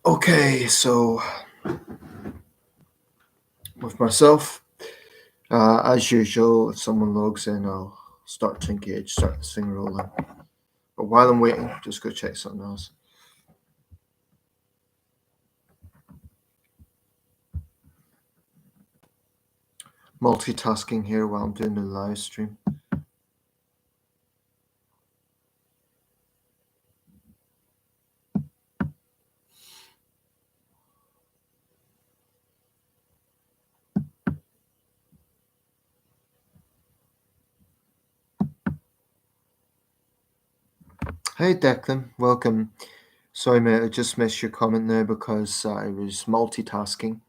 Okay, so with myself, as usual, if someone logs in, I'll start to engage, start this thing rolling. But while I'm waiting, just go check something else. Multitasking here while I'm doing the live stream. Hey Declan, welcome. Sorry mate, I just missed your comment there because I was multitasking.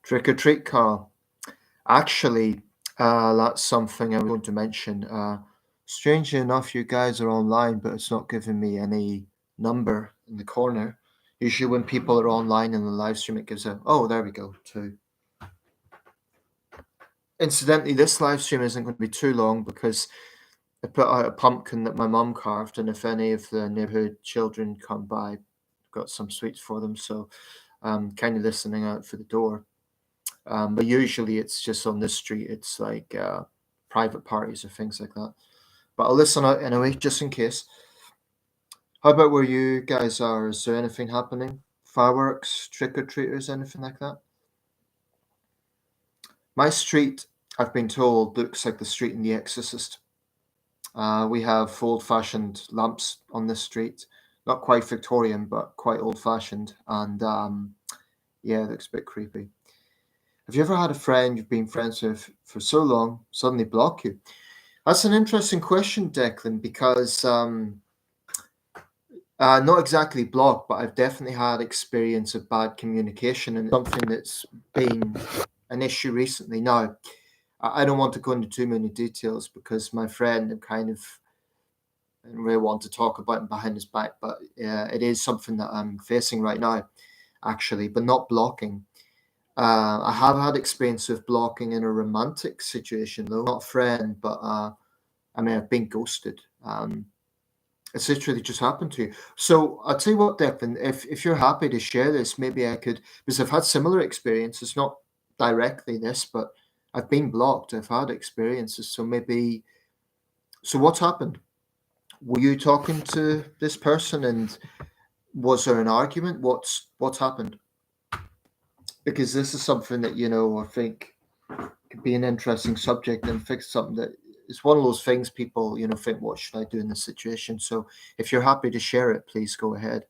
Trick or treat, Carl. Actually, that's something I was going to mention. Strangely enough, you guys are online, but it's not giving me any number in the corner. Usually, when people are online in the live stream, it gives a oh, there we go, two. Incidentally, this live stream isn't going to be too long because I put out a pumpkin that my mum carved, and if any of the neighborhood children come by, I've got some sweets for them. So I'm kind of listening out for the door. But usually it's just on this street. It's like private parties or things like that. But I'll listen out anyway, just in case. How about where you guys are? Is there anything happening? Fireworks, trick or treaters, anything like that? My street, I've been told, looks like the street in The Exorcist. We have old fashioned lamps on this street. Not quite Victorian, but quite old fashioned. And yeah, it looks a bit creepy. Have you ever had a friend you've been friends with for so long suddenly block you? That's an interesting question, Declan, because not exactly block, but I've definitely had experience of bad communication and something that's been an issue recently. Now, I don't want to go into too many details because my friend kind of I don't really want to talk about him behind his back, but it is something that I'm facing right now, actually, but not blocking. I have had experience of blocking in a romantic situation, though not a friend, but I mean, I've been ghosted. It's literally just happened to you. So I'll tell you what, Declan, if you're happy to share this, maybe I could, because I've had similar experiences, not directly this, but I've been blocked. I've had experiences. So maybe, so what's happened? Were you talking to this person and was there an argument? What's happened? Because this is something that, I think could be an interesting subject and fix something that it's one of those things people, think, what should I do in this situation? So if you're happy to share it, please go ahead.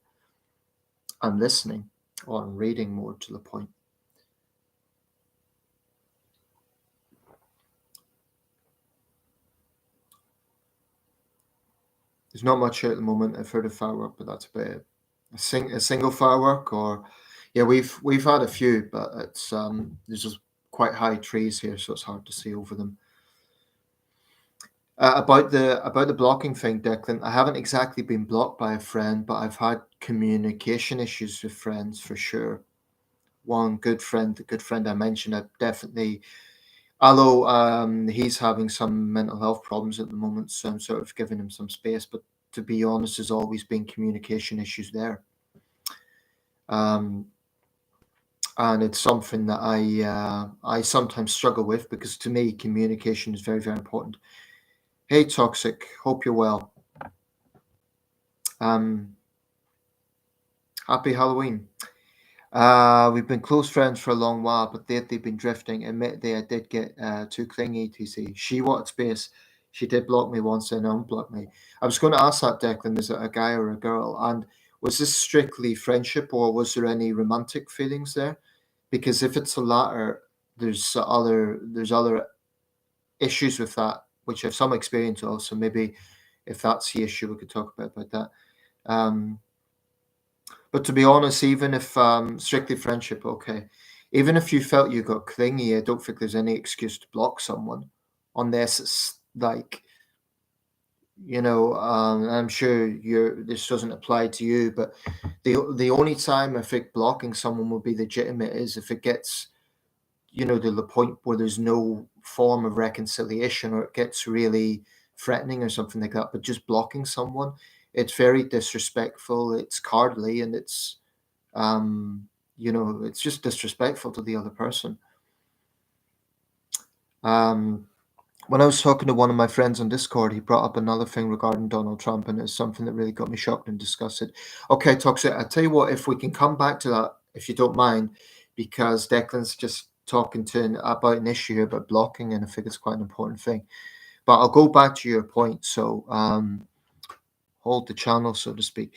I'm listening or I'm reading more to the point. There's not much here at the moment. I've heard of firework, but that's about it. A single firework, or yeah, we've had a few, but it's there's just quite high trees here, so it's hard to see over them. About the blocking thing, Declan, I haven't exactly been blocked by a friend, but I've had communication issues with friends for sure. One good friend, the good friend I mentioned, I definitely, although he's having some mental health problems at the moment, so I'm sort of giving him some space. But to be honest, there's always been communication issues there, um, and it's something that I sometimes struggle with because to me, communication is very very important. Hey, toxic, hope you're well. Um, Happy Halloween. We've been close friends for a long while, but they've been drifting. Admittedly, I did get too clingy, TC. She wanted space. She did block me once and unblocked me. I was going to ask that, Declan, is it a guy or a girl? And was this strictly friendship or was there any romantic feelings there? Because if it's the latter, there's other issues with that, which I have some experience of. So maybe if that's the issue, we could talk about that. Um, but to be honest, even if strictly friendship, okay, even if you felt you got clingy, I don't think there's any excuse to block someone, unless it's like I'm sure this doesn't apply to you, but the only time I think blocking someone would be legitimate is if it gets to the point where there's no form of reconciliation or it gets really threatening or something like that. But just blocking someone, it's very disrespectful, it's cowardly, and it's it's just disrespectful to the other person. When I was talking to one of my friends on Discord, he brought up another thing regarding Donald Trump, and it's something that really got me shocked and disgusted. Okay, Toxic, I tell you what, if we can come back to that, if you don't mind, because Declan's just talking about an issue about blocking, and I think it's quite an important thing. But I'll go back to your point. So hold the channel, so to speak.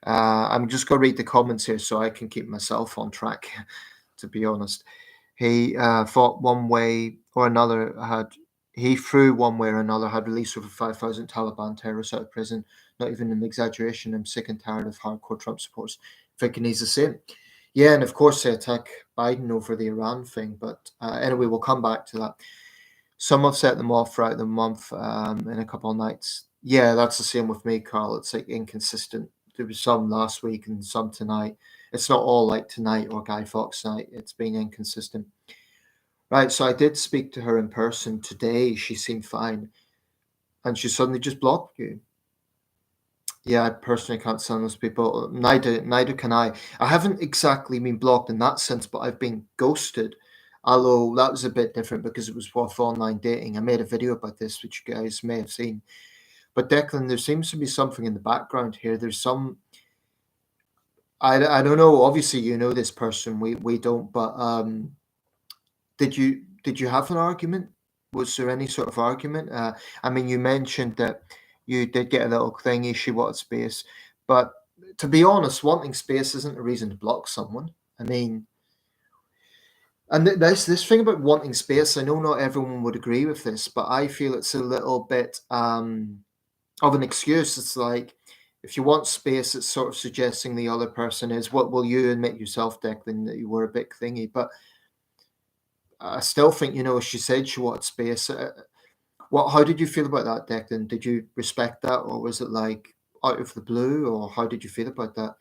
I'm just going to read the comments here so I can keep myself on track, to be honest. He thought one way or another he through one way or another had released over 5,000 Taliban terrorists out of prison. Not even an exaggeration. I'm sick and tired of hardcore Trump supporters thinking he's the same. Yeah, and of course they attack Biden over the Iran thing. But anyway, we'll come back to that. Some have set them off throughout the month in a couple of nights. Yeah, that's the same with me, Carl. It's like inconsistent. There was some last week and some tonight. It's not all like tonight or Guy Fawkes night. It's been inconsistent. Right, so I did speak to her in person today. She seemed fine. And she suddenly just blocked you. Yeah, I personally can't stand those people. Neither can I. I haven't exactly been blocked in that sense, but I've been ghosted. Although that was a bit different because it was with online dating. I made a video about this, which you guys may have seen. But Declan, there seems to be something in the background here. There's some. I don't know. Obviously, you know this person. We don't. But did you have an argument? Was there any sort of argument? I mean, you mentioned that you did get a little thingy. She wanted space, but to be honest, wanting space isn't a reason to block someone. I mean, and this thing about wanting space, I know not everyone would agree with this, but I feel it's a little bit of an excuse. It's like if you want space, it's sort of suggesting the other person is. What will you admit yourself, Declan, that you were a bit clingy? But I still think, she said she wanted space. How did you feel about that, Declan? Did you respect that, or was it like out of the blue, or how did you feel about that?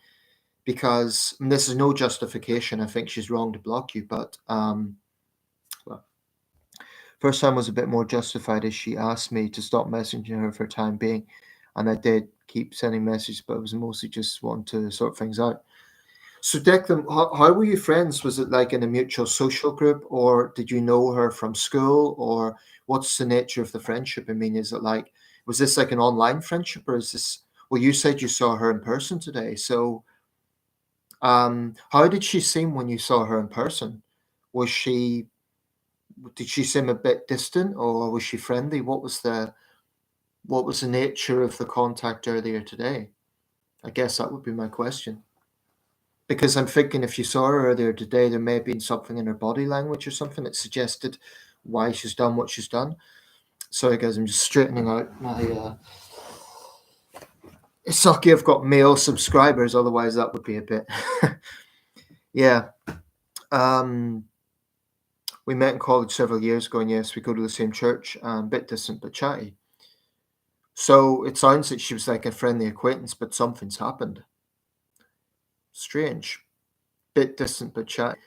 Because this is no justification. I think she's wrong to block you, but well, first time was a bit more justified as she asked me to stop messaging her for the time being, and I did keep sending messages, but it was mostly just wanting to sort things out. So Declan, how were you friends? Was it like in a mutual social group, or did you know her from school, or what's the nature of the friendship? I mean, was this like an online friendship, or is this? Well, you said you saw her in person today, so how did she seem when you saw her in person? Was she? Did she seem a bit distant, or was she friendly? What was the nature of the contact earlier today? I guess that would be my question. Because I'm thinking if you saw her earlier today, there may have been something in her body language or something that suggested why she's done what she's done. Sorry, guys, I'm just straightening out my. It's lucky I've got male subscribers, otherwise that would be a bit. Yeah. We met in college several years ago, and yes, we go to the same church, a bit distant but chatty. So it sounds like she was like a friendly acquaintance, but something's happened. Strange. Bit distant but chatty.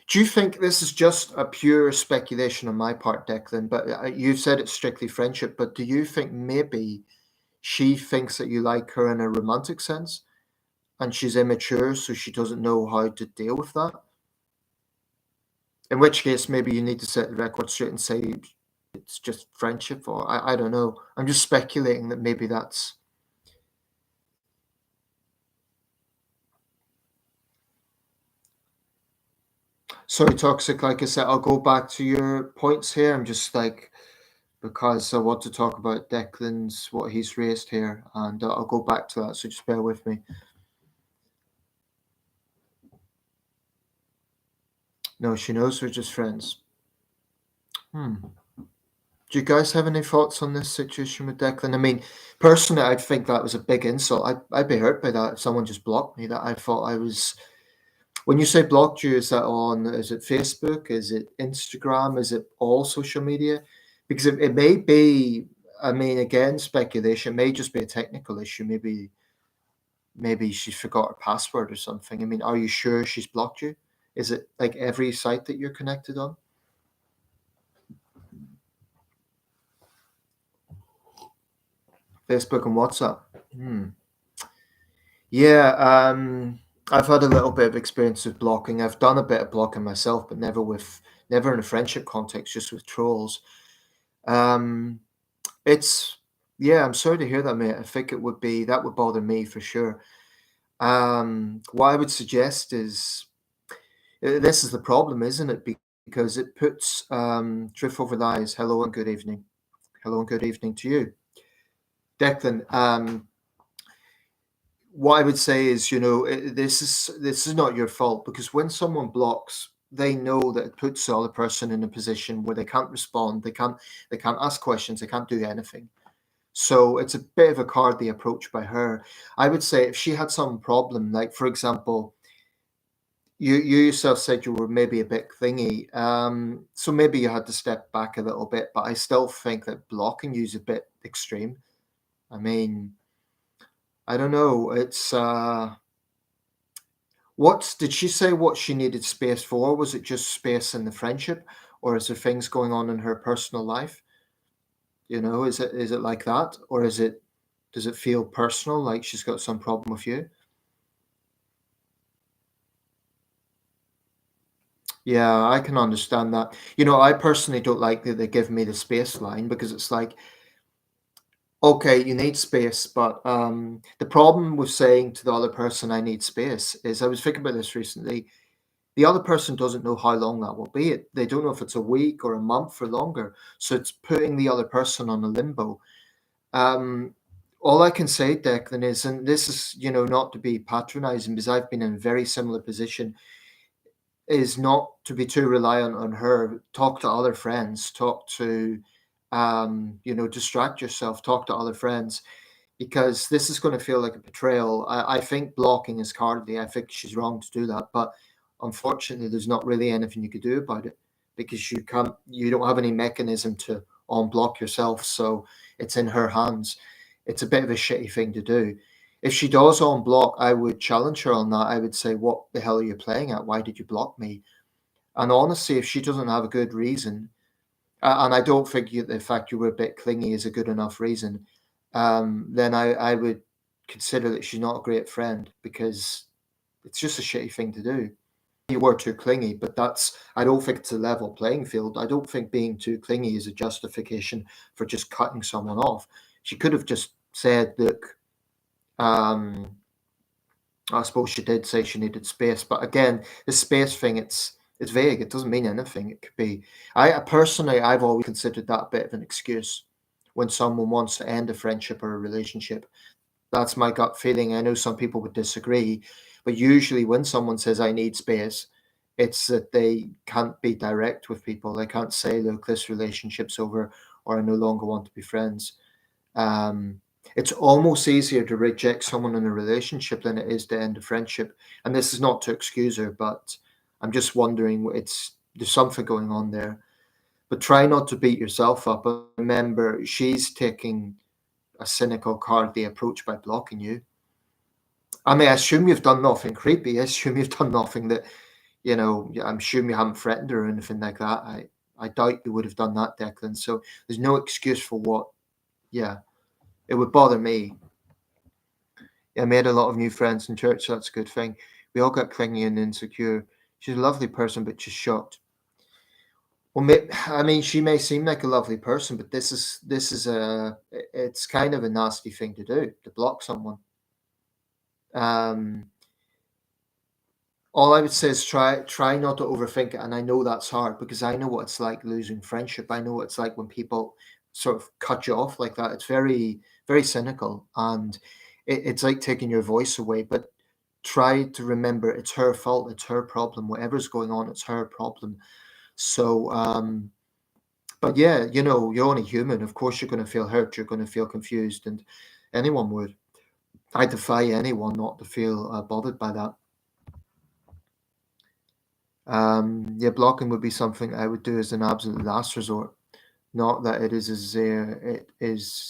Do you think this is just a pure speculation on my part, Declan? But you said it's strictly friendship. But do you think maybe she thinks that you like her in a romantic sense, and she's immature, so she doesn't know how to deal with that? In which case, maybe you need to set the record straight and say it's just friendship, or I don't know. I'm just speculating that maybe that's. Sorry, Toxic. Like I said, I'll go back to your points here. I'm just like, because I want to talk about Declan's, what he's raised here, and I'll go back to that, so just bear with me. No, she knows we're just friends. Do you guys have any thoughts on this situation with Declan? I mean, personally, I'd think that was a big insult. I'd be hurt by that if someone just blocked me. That I thought I was. When you say blocked you, is it Facebook? Is it Instagram? Is it all social media? Because it may be, I mean, again, speculation, it may just be a technical issue. Maybe she forgot her password or something. I mean, are you sure she's blocked you? Is it like every site that you're connected on? Facebook and WhatsApp. Yeah, I've had a little bit of experience with blocking. I've done a bit of blocking myself, but never in a friendship context, just with trolls. Um, it's yeah, I'm sorry to hear that, mate. I think that would bother me for sure. What I would suggest is this is the problem, isn't it? Because it puts truth over lies. Hello and good evening. Hello and good evening to you, Declan. What I would say is, this is not your fault because when someone blocks, they know that it puts the other person in a position where they can't respond, they can't ask questions, they can't do anything. So it's a bit of a cowardly approach by her. I would say if she had some problem, like for example, you yourself said you were maybe a bit clingy, so maybe you had to step back a little bit. But I still think that blocking you is a bit extreme. I mean, I don't know. What did she say what she needed space for? Was it just space in the friendship, or is there things going on in her personal life? Is it like that, or does it feel personal, like she's got some problem with you? Yeah, I can understand that. I personally don't like that they give me the space line because it's like, okay, you need space, but the problem with saying to the other person, I need space, is I was thinking about this recently. The other person doesn't know how long that will be. They don't know if it's a week or a month or longer. So it's putting the other person on a limbo. Um, all I can say, Declan, is, and this is, not to be patronizing because I've been in a very similar position, is not to be too reliant on her. Talk to other friends, distract yourself, talk to other friends because this is going to feel like a betrayal. I think blocking is cowardly. I think she's wrong to do that, but unfortunately, there's not really anything you could do about it because you don't have any mechanism to unblock yourself. So it's in her hands. It's a bit of a shitty thing to do. If she does unblock, I would challenge her on that. I would say, "What the hell are you playing at? Why did you block me?" And honestly, if she doesn't have a good reason, and I don't think the fact you were a bit clingy is a good enough reason, then I would consider that she's not a great friend because it's just a shitty thing to do. You were too clingy, but I don't think it's a level playing field. I don't think being too clingy is a justification for just cutting someone off. She could have just said, look, um, I suppose she did say she needed space, but again, the space thing, it's vague. It doesn't mean anything. It could be. I've always considered that a bit of an excuse when someone wants to end a friendship or a relationship. That's my gut feeling. I know some people would disagree, but usually when someone says I need space, it's that they can't be direct with people. They can't say, look, this relationship's over, or I no longer want to be friends. Um, it's almost easier to reject someone in a relationship than it is to end a friendship. And this is not to excuse her, but I'm just wondering, there's something going on there. But try not to beat yourself up. And remember, she's taking a cynical, cowardly approach by blocking you. I mean, I assume you've done nothing creepy. I assume you've done nothing that, I'm sure you haven't threatened her or anything like that. I doubt you would have done that, Declan. So there's no excuse for what, yeah, it would bother me. I made a lot of new friends in church, so that's a good thing. We all got clingy and insecure. She's a lovely person, but she's shocked. Well, I mean, she may seem like a lovely person, but it's kind of a nasty thing to do, to block someone. Um, all I would say is try not to overthink it, and I know that's hard because I know what it's like losing friendship. I know what it's like when people sort of cut you off like that. It's very very cynical, and it's like taking your voice away. But try to remember it's her fault, it's her problem. Whatever's going on, it's her problem. So, but yeah, you're only human. Of course, you're going to feel hurt. You're going to feel confused, and anyone would. I defy anyone not to feel bothered by that. Yeah, blocking would be something I would do as an absolute last resort. Not that it is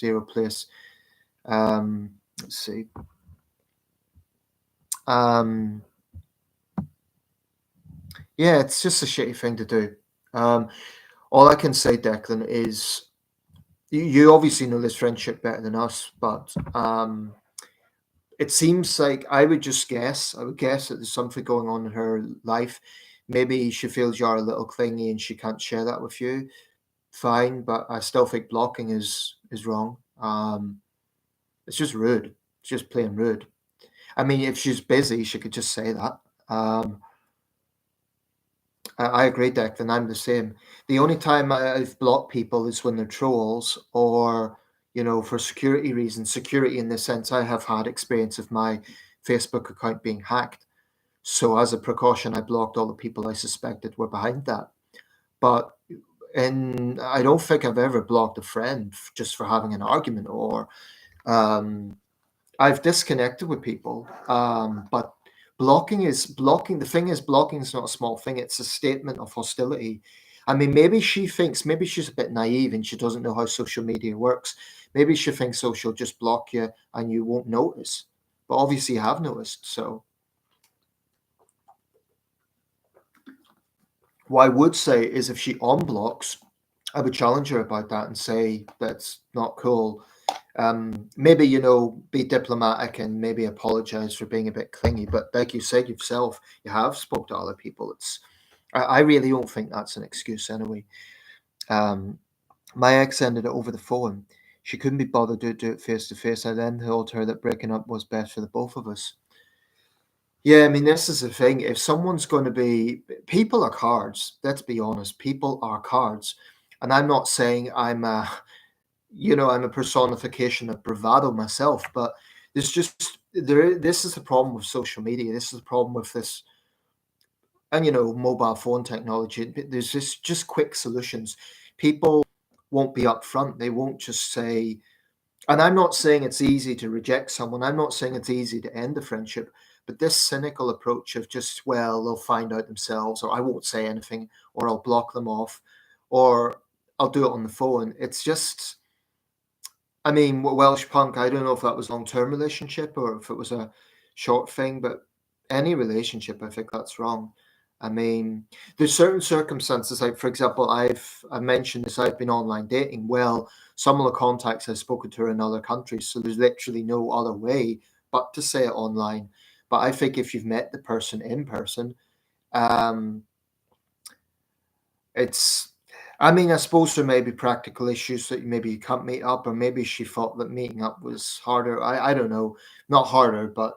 zero place. Let's see. Um, yeah, it's just a shitty thing to do. Um, all I can say, Declan, is you obviously know this friendship better than us, but it seems like I would just guess. I would guess that there's something going on in her life. Maybe she feels you're a little clingy and she can't share that with you. Fine, but I still think blocking is wrong. It's just rude. It's just plain rude. I mean, if she's busy, she could just say that. Um, I agree, Declan. I'm the same. The only time I've blocked people is when they're trolls or, for security reasons. Security in the sense I have had experience of my Facebook account being hacked. So as a precaution, I blocked all the people I suspected were behind that. But I don't think I've ever blocked a friend just for having an argument or um, I've disconnected with people, but blocking. The thing is, blocking is not a small thing. It's a statement of hostility. I mean, maybe she's a bit naive and she doesn't know how social media works. Maybe she thinks, oh, she'll just block you and you won't notice. But obviously, you have noticed. So, what I would say is if she unblocks, I would challenge her about that and say that's not cool. Maybe be diplomatic and maybe apologize for being a bit clingy, but like you said yourself, you have spoke to other people. I really don't think that's an excuse anyway. um my ex ended it over the phone. She couldn't be bothered to do it face to face. I then told her that breaking up was best for the both of us. Yeah, I mean, this is the thing. If someone's going to be, people are cards, let's be honest, people are cards. And I'm not saying I'm a personification of bravado myself, but this is the problem with social media. This is the problem with this, and mobile phone technology. There's just quick solutions. People won't be upfront. They won't just say, and I'm not saying it's easy to reject someone. I'm not saying it's easy to end a friendship, but this cynical approach of just, well, they'll find out themselves, or I won't say anything, or I'll block them off, or I'll do it on the phone. It's just, I mean, Welsh Punk, I don't know if that was a long-term relationship or if it was a short thing, but any relationship, I think that's wrong. I mean, there's certain circumstances, like for example, I mentioned this, I've been online dating. Well, some of the contacts I've spoken to are in other countries, so there's literally no other way but to say it online. But I think if you've met the person in person, um, it's I mean, I suppose there may be practical issues that maybe you can't meet up, or maybe she thought that meeting up was harder. I don't know, not harder, but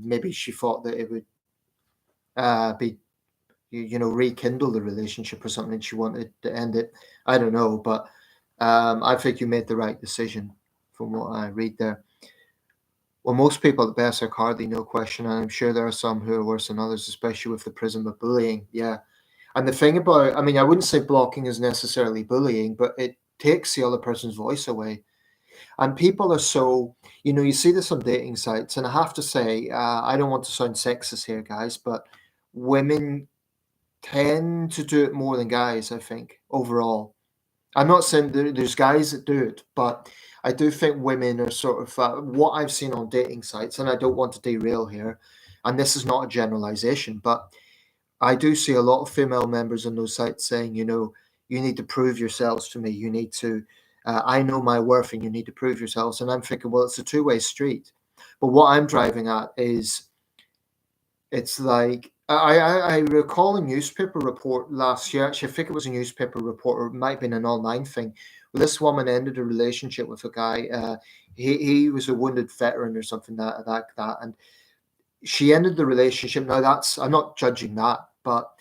maybe she thought that it would be rekindle the relationship or something. She wanted to end it. I don't know, but I think you made the right decision from what I read there. Well, most people at best are cardly, no question, and I'm sure there are some who are worse than others, especially with the prism of bullying. Yeah. And the thing about, I mean, I wouldn't say blocking is necessarily bullying, but it takes the other person's voice away. And people are so, you see this on dating sites, and I have to say, I don't want to sound sexist here, guys, but women tend to do it more than guys, I think, overall. I'm not saying there's guys that do it, but I do think women are sort of what I've seen on dating sites, and I don't want to derail here, and this is not a generalization, but I do see a lot of female members on those sites saying, you need to prove yourselves to me. You need to, I know my worth, and you need to prove yourselves. And I'm thinking, well, it's a two-way street. But what I'm driving at is, it's like I recall a newspaper report last year. Actually, I think it was a newspaper report, or it might have been an online thing. Where this woman ended a relationship with a guy. He was a wounded veteran or something that, and she ended the relationship. Now that's I'm not judging that, but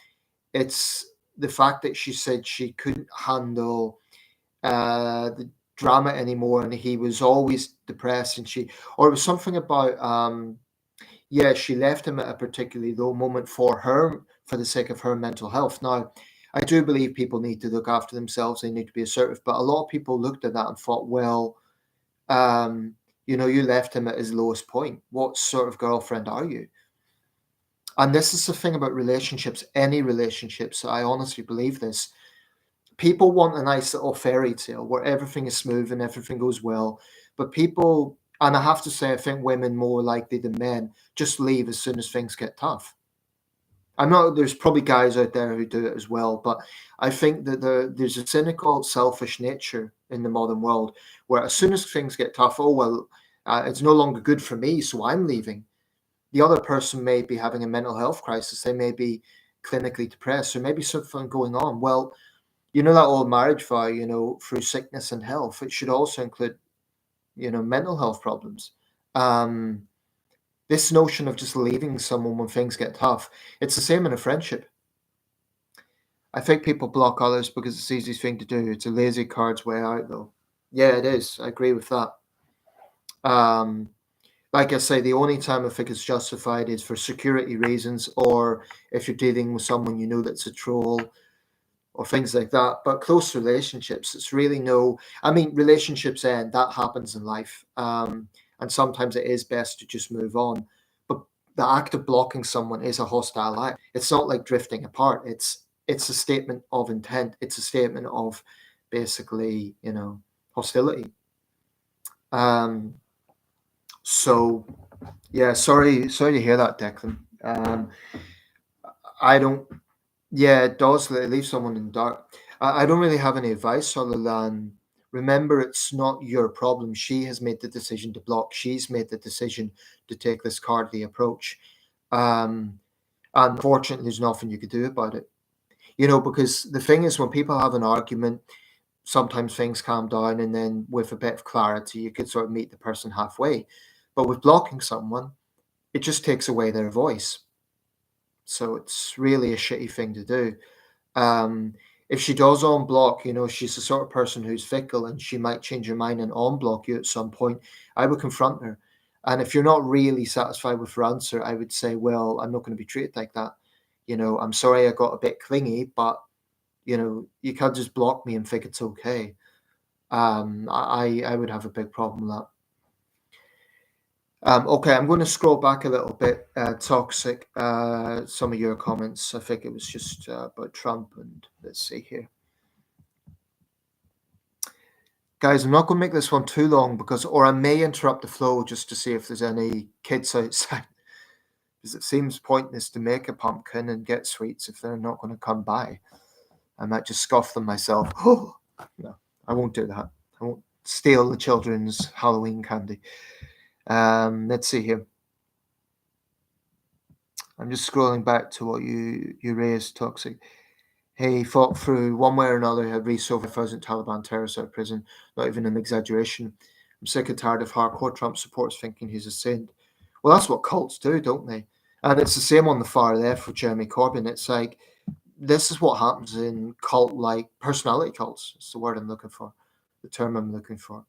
it's the fact that she said she couldn't handle the drama anymore, and he was always depressed, and or it was something about yeah, she left him at a particularly low moment for the sake of her mental health. Now, I do believe people need to look after themselves, they need to be assertive, but a lot of people looked at that and thought, well, you left him at his lowest point. What sort of girlfriend are you? And this is the thing about relationships, any relationships. I honestly believe this. People want a nice little fairy tale where everything is smooth and everything goes well. But people, and I have to say, I think women more likely than men just leave as soon as things get tough. I'm not, there's probably guys out there who do it as well, but I think that there's a cynical, selfish nature in the modern world where as soon as things get tough, oh, well, It's no longer good for me, so I'm leaving. The other person may be having a mental health crisis. They may be clinically depressed. There may be something going on. Well, that old marriage vow, through sickness and health, it should also include, mental health problems. This notion of just leaving someone when things get tough, it's the same in a friendship. I think people block others because it's the easiest thing to do. It's a lazy card's way out, though. Yeah, it is. I agree with that. Um, like I say, the only time I think it's justified is for security reasons, or if you're dealing with someone that's a troll, or things like that. But close relationships, it's really no. I mean, relationships end. That happens in life, and sometimes it is best to just move on. But the act of blocking someone is a hostile act. It's not like drifting apart. It's a statement of intent. It's a statement of basically, hostility. So yeah, sorry to hear that, Declan. I don't. Yeah, it does. It leaves someone in the dark. I don't really have any advice other than remember it's not your problem. She has made the decision to block. She's made the decision to take this cowardly approach. And unfortunately, there's nothing you could do about it. Because the thing is, when people have an argument, sometimes things calm down, and then with a bit of clarity, you could sort of meet the person halfway. But with blocking someone, it just takes away their voice. So it's really a shitty thing to do. If she does unblock, she's the sort of person who's fickle and she might change her mind and unblock you at some point. I would confront her. And if you're not really satisfied with her answer, I would say, well, I'm not going to be treated like that. I'm sorry I got a bit clingy, but, you can't just block me and think it's okay. I would have a big problem with that. Okay, I'm going to scroll back a little bit. Toxic, some of your comments. I think it was just about Trump, and let's see here. Guys, I'm not going to make this one too long or I may interrupt the flow just to see if there's any kids outside. Because it seems pointless to make a pumpkin and get sweets if they're not going to come by. I might just scoff them myself. Oh, no, I won't do that. I won't steal the children's Halloween candy. Let's see here. I'm just scrolling back to what you raised, Toxic. He fought through one way or another. He had reached over 1,000 Taliban terrorists out of prison. Not even an exaggeration. I'm sick and tired of hardcore Trump supporters thinking he's a saint. Well, that's what cults do, don't they? And it's the same on the far left with Jeremy Corbyn. It's like, this is what happens in cult-like personality cults. It's the word I'm looking for, the term I'm looking for.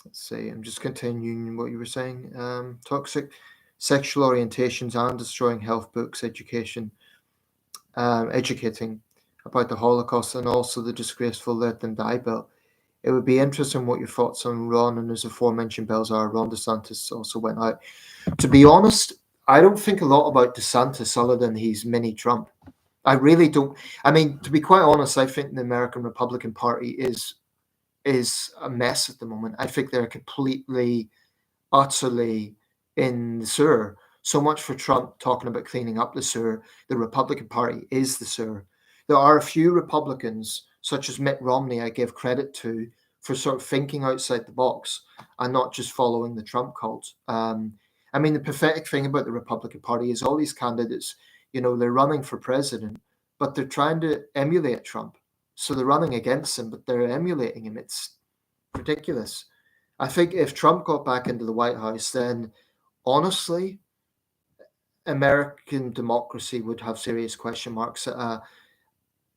Let's see. I'm just continuing what you were saying. Toxic sexual orientations and destroying health books, educating about the Holocaust and also the disgraceful Let Them Die bill. It would be interesting what your thoughts on Ron and his aforementioned bills are. Ron DeSantis also went out. To be honest, I don't think a lot about DeSantis other than he's mini Trump. I really don't. I mean, to be quite honest, I think the American Republican Party is a mess at the moment. I think they're completely, utterly in the sewer. So much for Trump talking about cleaning up the sewer. The Republican Party is the sewer. There are a few Republicans, such as Mitt Romney, I give credit to for sort of thinking outside the box and not just following the Trump cult. I mean, the pathetic thing about the Republican Party is all these candidates, they're running for president, but they're trying to emulate Trump. So they're running against him, but they're emulating him. It's ridiculous. I think if Trump got back into the White House, then honestly, American democracy would have serious question marks.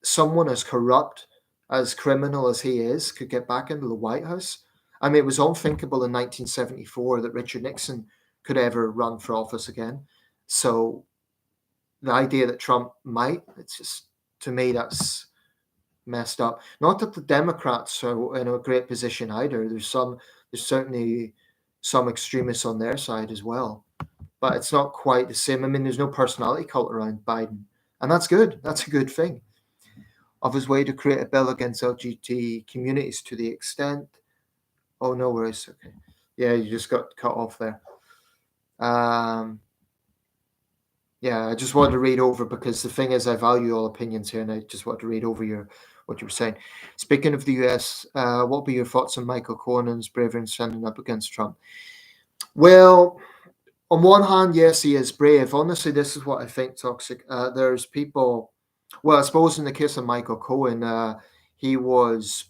Someone as corrupt, as criminal as he is, could get back into the White House. I mean, it was unthinkable in 1974 that Richard Nixon could ever run for office again. So the idea that Trump might, it's just, to me, that's messed up. Not that the Democrats are in a great position either. There's certainly some extremists on their side as well, but it's not quite the same. I mean, there's no personality cult around Biden, and that's good. That's a good thing. Of his way to create a bill against LGBT communities to the extent. Oh, no worries. Okay. Yeah, you just got cut off there. Yeah, I just wanted to read over because the thing is, I value all opinions here, and I just want to read over what you were saying. Speaking of the US, what will be your thoughts on Michael Cohen and his bravery in standing up against Trump? Well, on one hand, yes, he is brave. Honestly, this is what I think, Toxic. There's people, well, I suppose in the case of Michael Cohen, he was,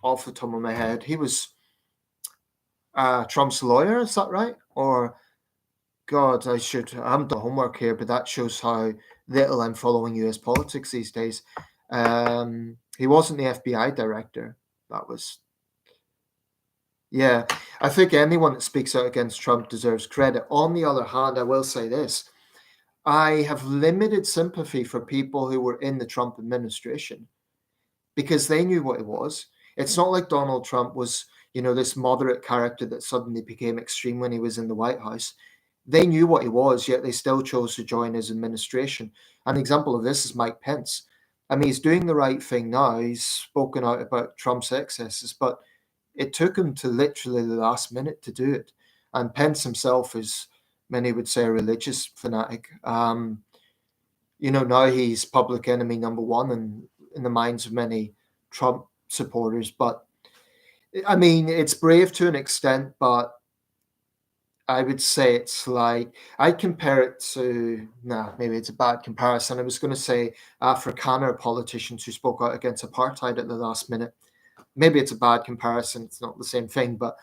off the top of my head, he was Trump's lawyer, is that right? Or, God, I haven't done homework here, but that shows how little I'm following US politics these days. He wasn't the FBI director. That was, yeah. I think anyone that speaks out against Trump deserves credit. On the other hand, I will say this. I have limited sympathy for people who were in the Trump administration because they knew what it was. It's not like Donald Trump was, this moderate character that suddenly became extreme when he was in the White House. They knew what he was, yet they still chose to join his administration. An example of this is Mike Pence. I mean, he's doing the right thing now. He's spoken out about Trump's excesses, but it took him to literally the last minute to do it. And Pence himself is, many would say, a religious fanatic. Now he's public enemy number one in the minds of many Trump supporters. But I mean, it's brave to an extent, but I would say it's like, I compare it to, maybe it's a bad comparison. I was going to say Afrikaner politicians who spoke out against apartheid at the last minute. Maybe it's a bad comparison. It's not the same thing, but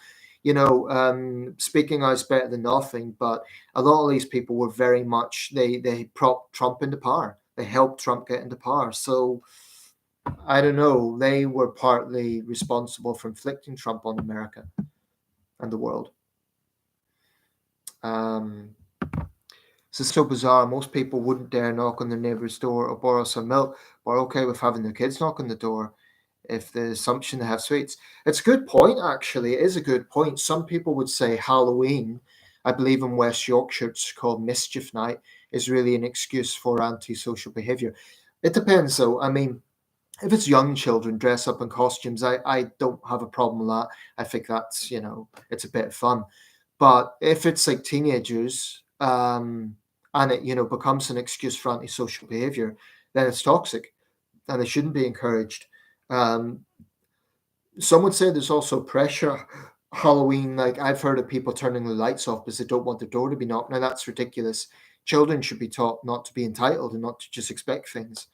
speaking out is better than nothing. But a lot of these people were very much, they propped Trump into power. They helped Trump get into power. So I don't know. They were partly responsible for inflicting Trump on America and the world. It's so bizarre. Most people wouldn't dare knock on their neighbor's door or borrow some milk, but are okay with having their kids knock on the door if the assumption they have sweets. It's a good point, actually. It is a good point. Some people would say Halloween, I believe in West Yorkshire, it's called Mischief Night, is really an excuse for antisocial behavior. It depends, though. I mean, if it's young children dress up in costumes, I don't have a problem with that. I think that's, it's a bit of fun. But if it's like teenagers, and it, becomes an excuse for antisocial behavior, then it's toxic and it shouldn't be encouraged. Some would say there's also pressure. Halloween, like I've heard of people turning the lights off because they don't want the door to be knocked. Now that's ridiculous. Children should be taught not to be entitled and not to just expect things.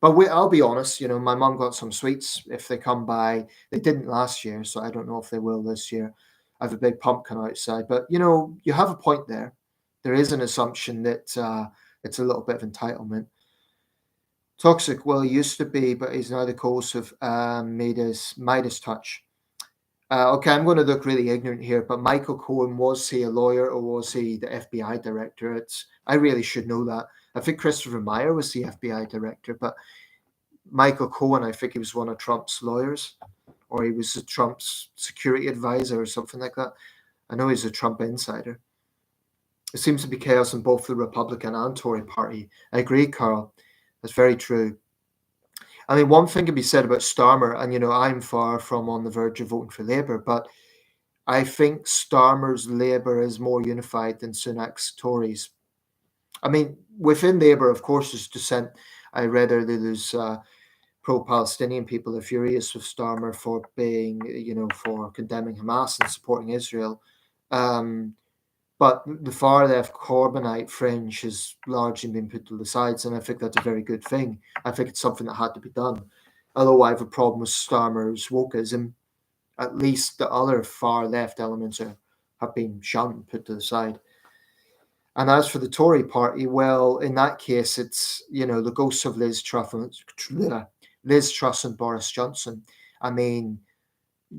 But I'll be honest, my mum got some sweets if they come by. They didn't last year, so I don't know if they will this year. I have a big pumpkin outside. But, you have a point there. There is an assumption that it's a little bit of entitlement. Toxic, well, he used to be, but he's now the co-host of Midas Touch. Okay, I'm going to look really ignorant here, but Michael Cohen, was he a lawyer or was he the FBI director? I really should know that. I think Christopher Meyer was the FBI director, but Michael Cohen, I think he was one of Trump's lawyers, or he was Trump's security advisor or something like that. I know he's a Trump insider. There seems to be chaos in both the Republican and Tory party. I agree, Carl. That's very true. I mean, one thing can be said about Starmer, and I'm far from on the verge of voting for Labour, but I think Starmer's Labour is more unified than Sunak's Tories. I mean, within Labour, of course, there's dissent. I read earlier there's pro-Palestinian people are furious with Starmer for being, for condemning Hamas and supporting Israel. But the far left Corbynite fringe has largely been put to the sides, and I think that's a very good thing. I think it's something that had to be done. Although I have a problem with Starmer's wokeism, at least the other far left elements have been shunned and put to the side. And as for the Tory party, well, in that case, it's, the ghosts of Liz Truss and Boris Johnson. I mean,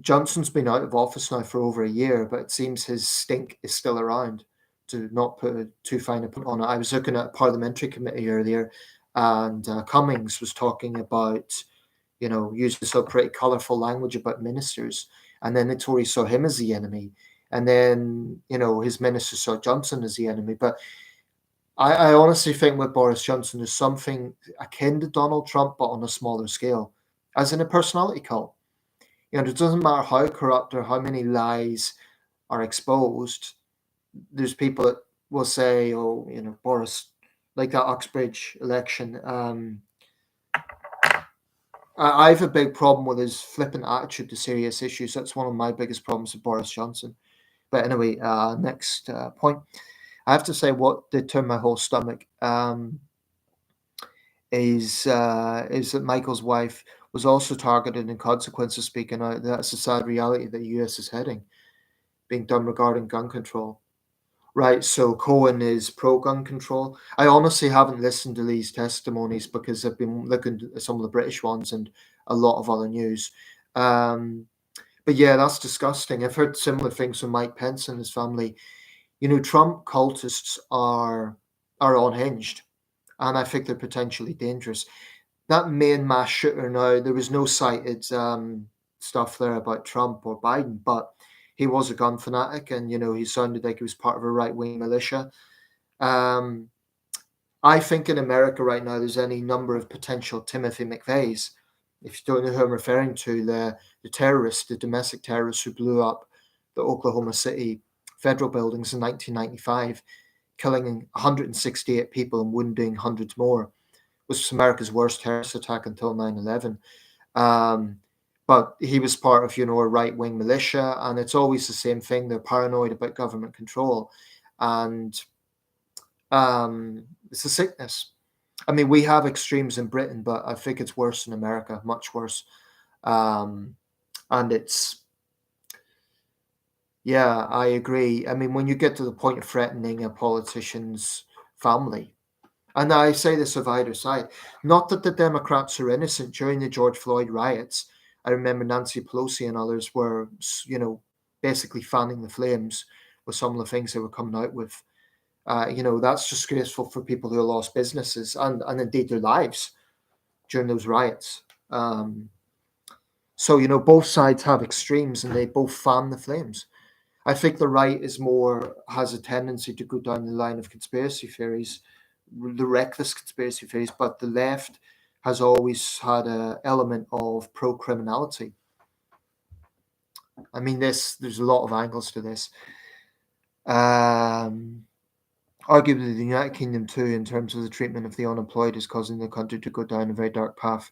Johnson's been out of office now for over a year, but it seems his stink is still around, to not put too fine a point on it. I was looking at a parliamentary committee earlier, and Cummings was talking about, using some pretty colourful language about ministers, and then the Tories saw him as the enemy, and then, his ministers saw Johnson as the enemy. But I honestly think with Boris Johnson, there's something akin to Donald Trump, but on a smaller scale, as in a personality cult. It doesn't matter how corrupt or how many lies are exposed. There's people that will say, oh, Boris, like that Uxbridge election, I have a big problem with his flippant attitude to serious issues. That's one of my biggest problems with Boris Johnson. But anyway, next point. I have to say what did turn my whole stomach is that Michael's wife was also targeted in consequence of speaking out. That's a sad reality that the US is heading, being done regarding gun control. Right, so Cohen is pro gun control. I honestly haven't listened to these testimonies because I've been looking at some of the British ones and a lot of other news. Um, but yeah, that's disgusting. I've heard similar things from Mike Pence and his family. You know, Trump cultists are unhinged, and I think they're potentially dangerous. That main mass shooter now, there was no cited stuff there about Trump or Biden, but he was a gun fanatic, and you know he sounded like he was part of a right wing militia. Um, I think in America right now there's any number of potential Timothy McVeighs. If you don't know who I'm referring to, the terrorists, the domestic terrorists who blew up the Oklahoma City federal buildings in 1995, killing 168 people and wounding hundreds more, was America's worst terrorist attack until 9/11. Um, but he was part of, you know, a right wing militia, and it's always the same thing. They're paranoid about government control, and it's a sickness. I mean, we have extremes in Britain, but I think it's worse in America, much worse. Um, and it's, yeah, I agree. I mean, when you get to the point of threatening a politician's family, and I say this of either side, not that the Democrats are innocent. During the George Floyd riots, I remember Nancy Pelosi and others were, you know, basically fanning the flames with some of the things they were coming out with. You know, that's disgraceful for people who lost businesses and indeed their lives during those riots. So, you know, both sides have extremes and they both fan the flames. I think the right is more, has a tendency to go down the line of conspiracy theories, the reckless conspiracy theories, but the left has always had an element of pro criminality. I mean, there's a lot of angles to this. Um, Arguably, the United Kingdom, too, in terms of the treatment of the unemployed, is causing the country to go down a very dark path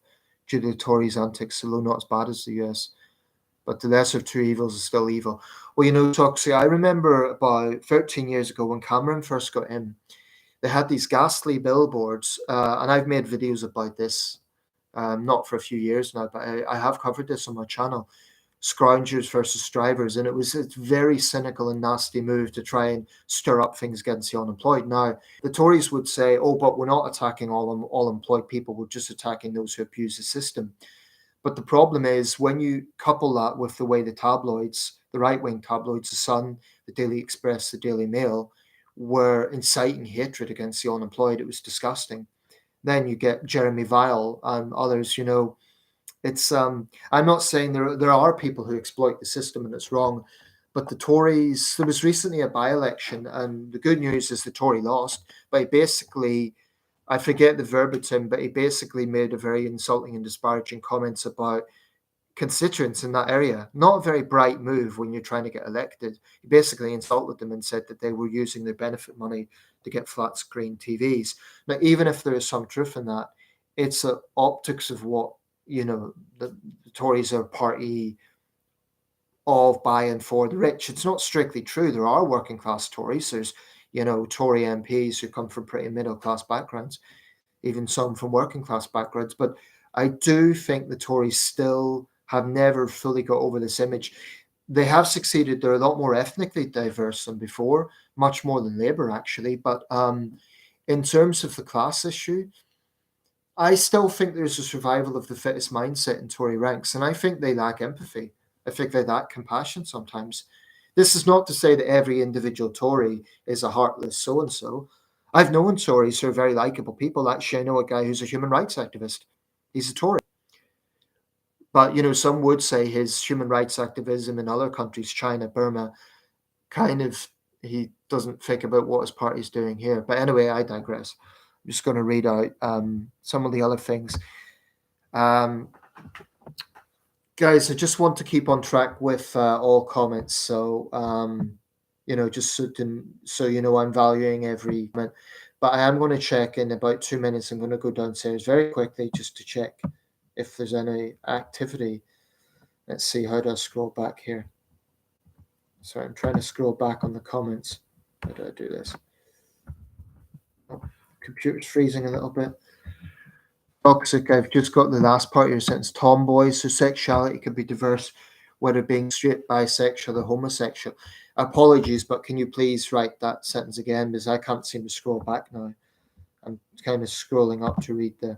due to the Tories' antics, although not as bad as the US. But the lesser of two evils is still evil. Well, you know, Toxie, I remember about 13 years ago when Cameron first got in, they had these ghastly billboards, and I've made videos about this, not for a few years now, but I have covered this on my channel. Scroungers versus strivers, and it's a very cynical and nasty move to try and stir up things against the unemployed. Now, the Tories would say, "Oh, but we're not attacking all employed people; we're just attacking those who abuse the system." But the problem is when you couple that with the way the tabloids, the right-wing tabloids, the Sun, the Daily Express, the Daily Mail, were inciting hatred against the unemployed. It was disgusting. Then you get Jeremy Vile and others. You know, it's I'm not saying there are people who exploit the system and it's wrong, but the Tories, there was recently a by-election, and the good news is the Tory lost, but he basically, I forget the verbatim, but he basically made a very insulting and disparaging comments about constituents in that area. Not a very bright move when you're trying to get elected. He basically insulted them and said that they were using their benefit money to get flat screen TVs. Now, even if there is some truth in that, it's the optics of what, you know, the Tories are a party of by and for the rich. It's not strictly true. There are working class Tories. There's, you know, Tory MPs who come from pretty middle class backgrounds, even some from working class backgrounds. But I do think the Tories still have never fully got over this image. They have succeeded. They're a lot more ethnically diverse than before, much more than Labour, actually. But in terms of the class issue, I still think there's a survival of the fittest mindset in Tory ranks, and I think they lack empathy. I think they lack compassion sometimes. This is not to say that every individual Tory is a heartless so and so. I've known Tories who are very likable people. Actually, I know a guy who's a human rights activist. He's a Tory. But, you know, some would say his human rights activism in other countries, China, Burma, kind of, he doesn't think about what his party's doing here. But anyway, I digress. I'm just going to read out some of the other things. Um, Guys, I just want to keep on track with all comments. So, you know, just so you know, I'm valuing every comment. But I am going to check in about 2 minutes. I'm going to go downstairs very quickly just to check if there's any activity. Let's see, how do I scroll back here? Sorry, I'm trying to scroll back on the comments. How do I do this? Oh, computer's freezing a little bit. Toxic, I've just got the last part of your sentence. Tomboys, so sexuality can be diverse, whether being straight, bisexual, or homosexual. Apologies, but can you please write that sentence again, because I can't seem to scroll back now. I'm kind of scrolling up to read the.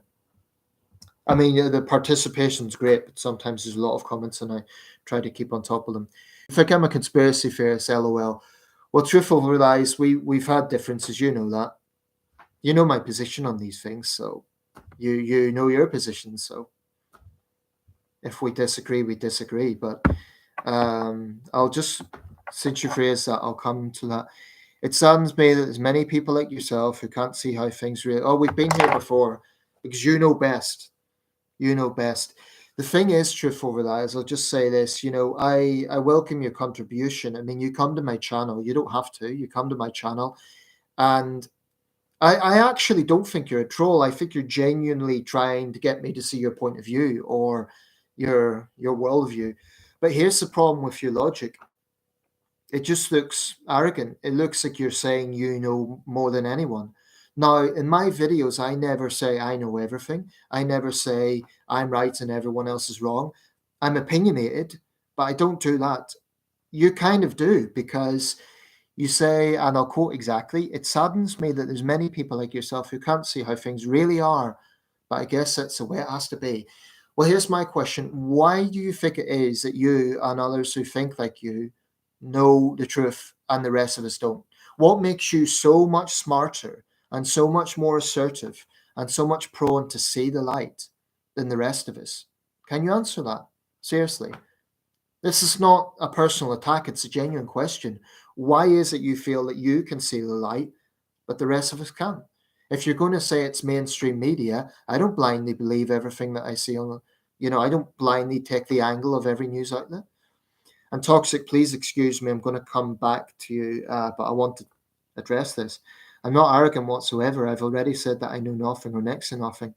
I mean, the participation's great, but sometimes there's a lot of comments, and I try to keep on top of them. If I'm a conspiracy theorist, lol. Well, truth over lies, we've had differences. You know that. You know my position on these things, so you know your position. So if we disagree, we disagree. But I'll just, since you phrased that, I'll come to that. It saddens me that there's many people like yourself who can't see how things really. Oh, we've been here before, because you know best. You know best. The thing is, truth over lies, I'll just say this. I welcome your contribution. I mean, you come to my channel. You don't have to. You come to my channel, and I actually don't think you're a troll. I think you're genuinely trying to get me to see your point of view or your worldview. But here's the problem with your logic. It just looks arrogant. It looks like you're saying you know more than anyone. Now, in my videos, I never say I know everything. I never say I'm right and everyone else is wrong. I'm opinionated, but I don't do that. You kind of do, because you say, and I'll quote exactly, it saddens me that there's many people like yourself who can't see how things really are, but I guess that's the way it has to be. Well, here's my question. Why do you think it is that you and others who think like you know the truth and the rest of us don't? What makes you so much smarter and so much more assertive and so much prone to see the light than the rest of us? Can you answer that? Seriously. This is not a personal attack, it's a genuine question. Why is it you feel that you can see the light, but the rest of us can't? If you're going to say it's mainstream media, I don't blindly believe everything that I see on, I don't blindly take the angle of every news outlet. And Toxic, please excuse me, I'm going to come back to you, but I want to address this. I'm not arrogant whatsoever. I've already said that I know nothing or next to nothing.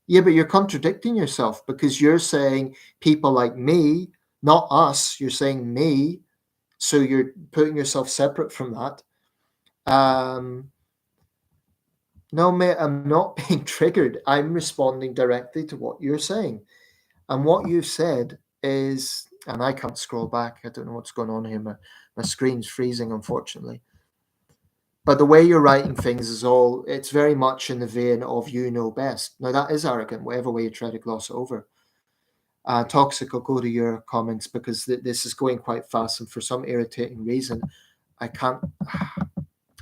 Yeah, but you're contradicting yourself, because you're saying people like me, not us, you're saying me. So you're putting yourself separate from that. No, mate, I'm not being triggered. I'm responding directly to what you're saying. And what you've said is, and I can't scroll back. I don't know what's going on here. My screen's freezing, unfortunately. But the way you're writing things it's very much in the vein of you know best. Now, that is arrogant, whatever way you try to gloss it over. Toxic, I'll go to your comments, because this is going quite fast, and for some irritating reason, I can't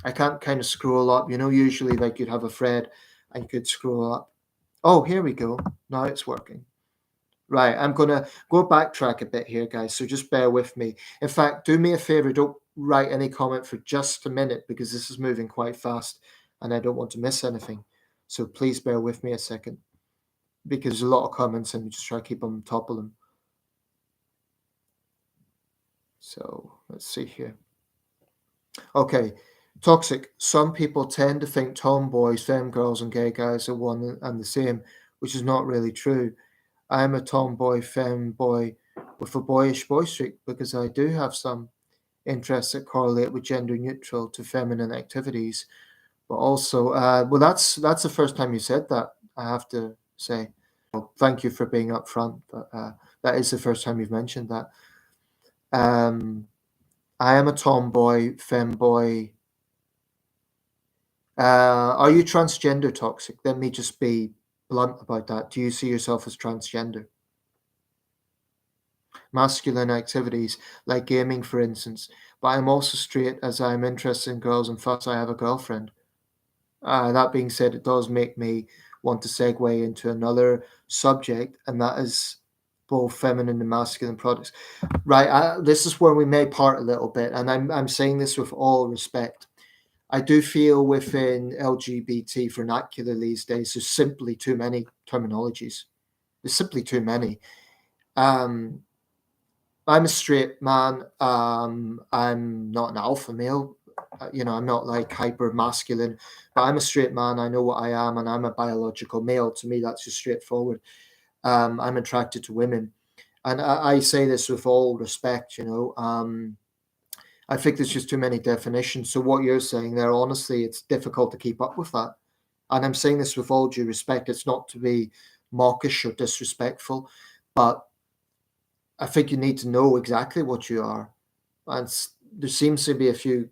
kind of scroll up. Usually like you'd have a thread and you could scroll up. Oh, here we go. Now it's working. Right, I'm gonna go backtrack a bit here, guys, so just bear with me. In fact, do me a favor, don't write any comment for just a minute, because this is moving quite fast and I don't want to miss anything. So please bear with me a second, because there's a lot of comments and we just try to keep on top of them. So let's see here. Okay, Toxic. Some people tend to think tomboys, femgirls, and gay guys are one and the same, which is not really true. I'm a tomboy, femboy with a boyish boy streak, because I do have some interests that correlate with gender neutral to feminine activities. But also, well, that's the first time you said that, I have to say. Well, thank you for being upfront, but that is the first time you've mentioned that. I am a tomboy, femboy. Are you transgender, Toxic? Let me just be blunt about that. Do you see yourself as transgender? Masculine activities, like gaming, for instance. But I'm also straight, as I'm interested in girls, and thus I have a girlfriend. That being said, it does make me want to segue into another subject, and that is both feminine and masculine products. Right, this is where we may part a little bit, and I'm saying this with all respect. I do feel within LGBT vernacular these days, there's simply too many terminologies. There's simply too many. I'm a straight man. I'm not an alpha male. I'm not like hyper masculine, but I'm a straight man. I know what I am, and I'm a biological male. To me, that's just straightforward. I'm attracted to women. And I say this with all respect, I think there's just too many definitions. So what you're saying there, honestly, it's difficult to keep up with that. And I'm saying this with all due respect. It's not to be mawkish or disrespectful, but I think you need to know exactly what you are. And there seems to be a few,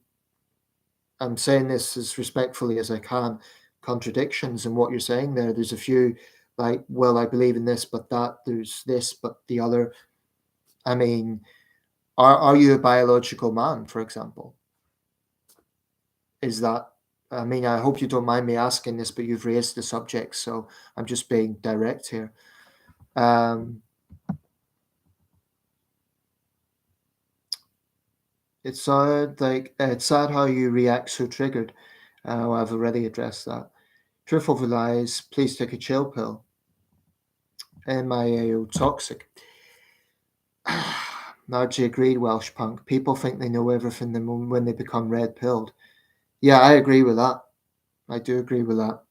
I'm saying this as respectfully as I can, contradictions in what you're saying there. There's a few like, well, I believe in this, but that, there's this, but the other. I mean, are you a biological man, for example? Is that, I mean, I hope you don't mind me asking this, but you've raised the subject, so I'm just being direct here. It's sad, like it's sad how you react so triggered. I've already addressed that. Truth over lies. Please take a chill pill. MIAO toxic. Margie agreed, Welsh punk. People think they know everything when they become red pilled. Yeah, I agree with that. I do agree with that.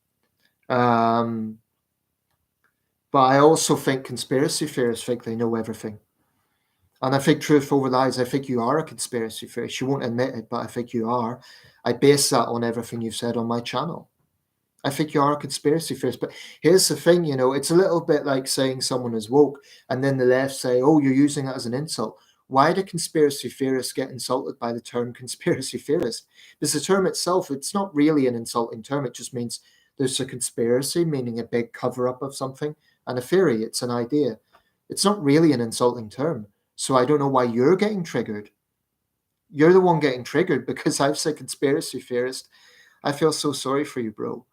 But I also think conspiracy theorists think they know everything. And I think truth over lies, I think you are a conspiracy theorist. You won't admit it, but I think you are. I base that on everything you've said on my channel. I think you are a conspiracy theorist. But here's the thing, it's a little bit like saying someone is woke and then the left say, oh, you're using that as an insult. Why do conspiracy theorists get insulted by the term conspiracy theorist? Because the term itself, it's not really an insulting term. It just means there's a conspiracy, meaning a big cover-up of something, and a theory, it's an idea. It's not really an insulting term. So I don't know why you're getting triggered. You're the one getting triggered because I've said conspiracy theorist. I feel so sorry for you, bro.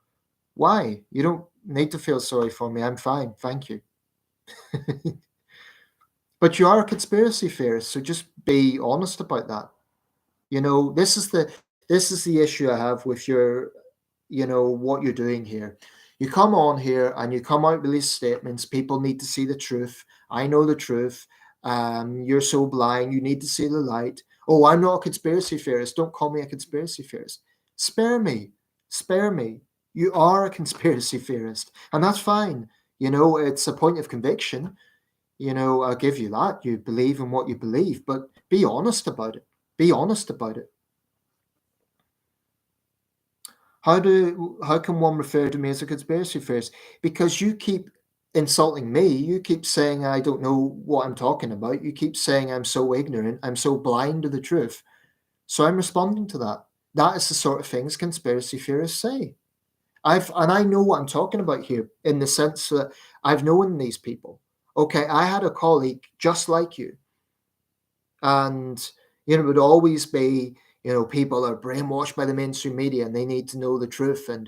Why? You don't need to feel sorry for me. I'm fine. Thank you. But you are a conspiracy theorist, so just be honest about that. This is the issue I have with your, what you're doing here. You come on here and you come out with these statements. People need to see the truth. I know the truth. You're so blind. You need to see the light. Oh, I'm not a conspiracy theorist. Don't call me a conspiracy theorist. Spare me. Spare me. You are a conspiracy theorist, and that's fine. It's a point of conviction. I'll give you that. You believe in what you believe, but be honest about it. Be honest about it. How can one refer to me as a conspiracy theorist? Because you keep insulting me. You keep saying I don't know what I'm talking about. You keep saying I'm so ignorant. I'm so blind to the truth. So I'm responding to that. That is the sort of things conspiracy theorists say. I know what I'm talking about here in the sense that I've known these people. Okay, I had a colleague just like you, and it would always be, people are brainwashed by the mainstream media and they need to know the truth. And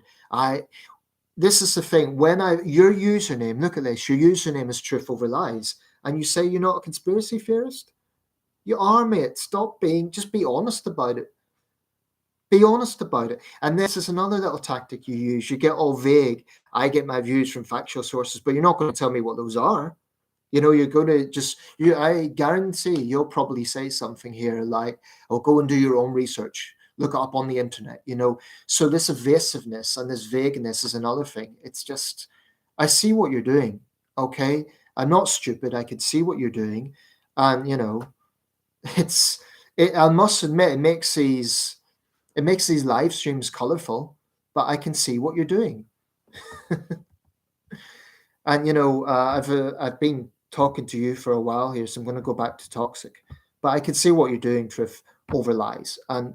this is the thing, your username, look at this, your username is truth over lies, and you say you're not a conspiracy theorist. You are, mate. Just be honest about it. Be honest about it. And this is another little tactic you use. You get all vague. I get my views from factual sources, but you're not going to tell me what those are. You're going to I guarantee you'll probably say something here like, oh, go and do your own research. Look it up on the internet, So this evasiveness and this vagueness is another thing. It's just, I see what you're doing, okay? I'm not stupid. I can see what you're doing. And, I must admit, it makes these live streams colorful, but I can see what you're doing. And I've been talking to you for a while here, so I'm going to go back to toxic. But I can see what you're doing, truth over lies. And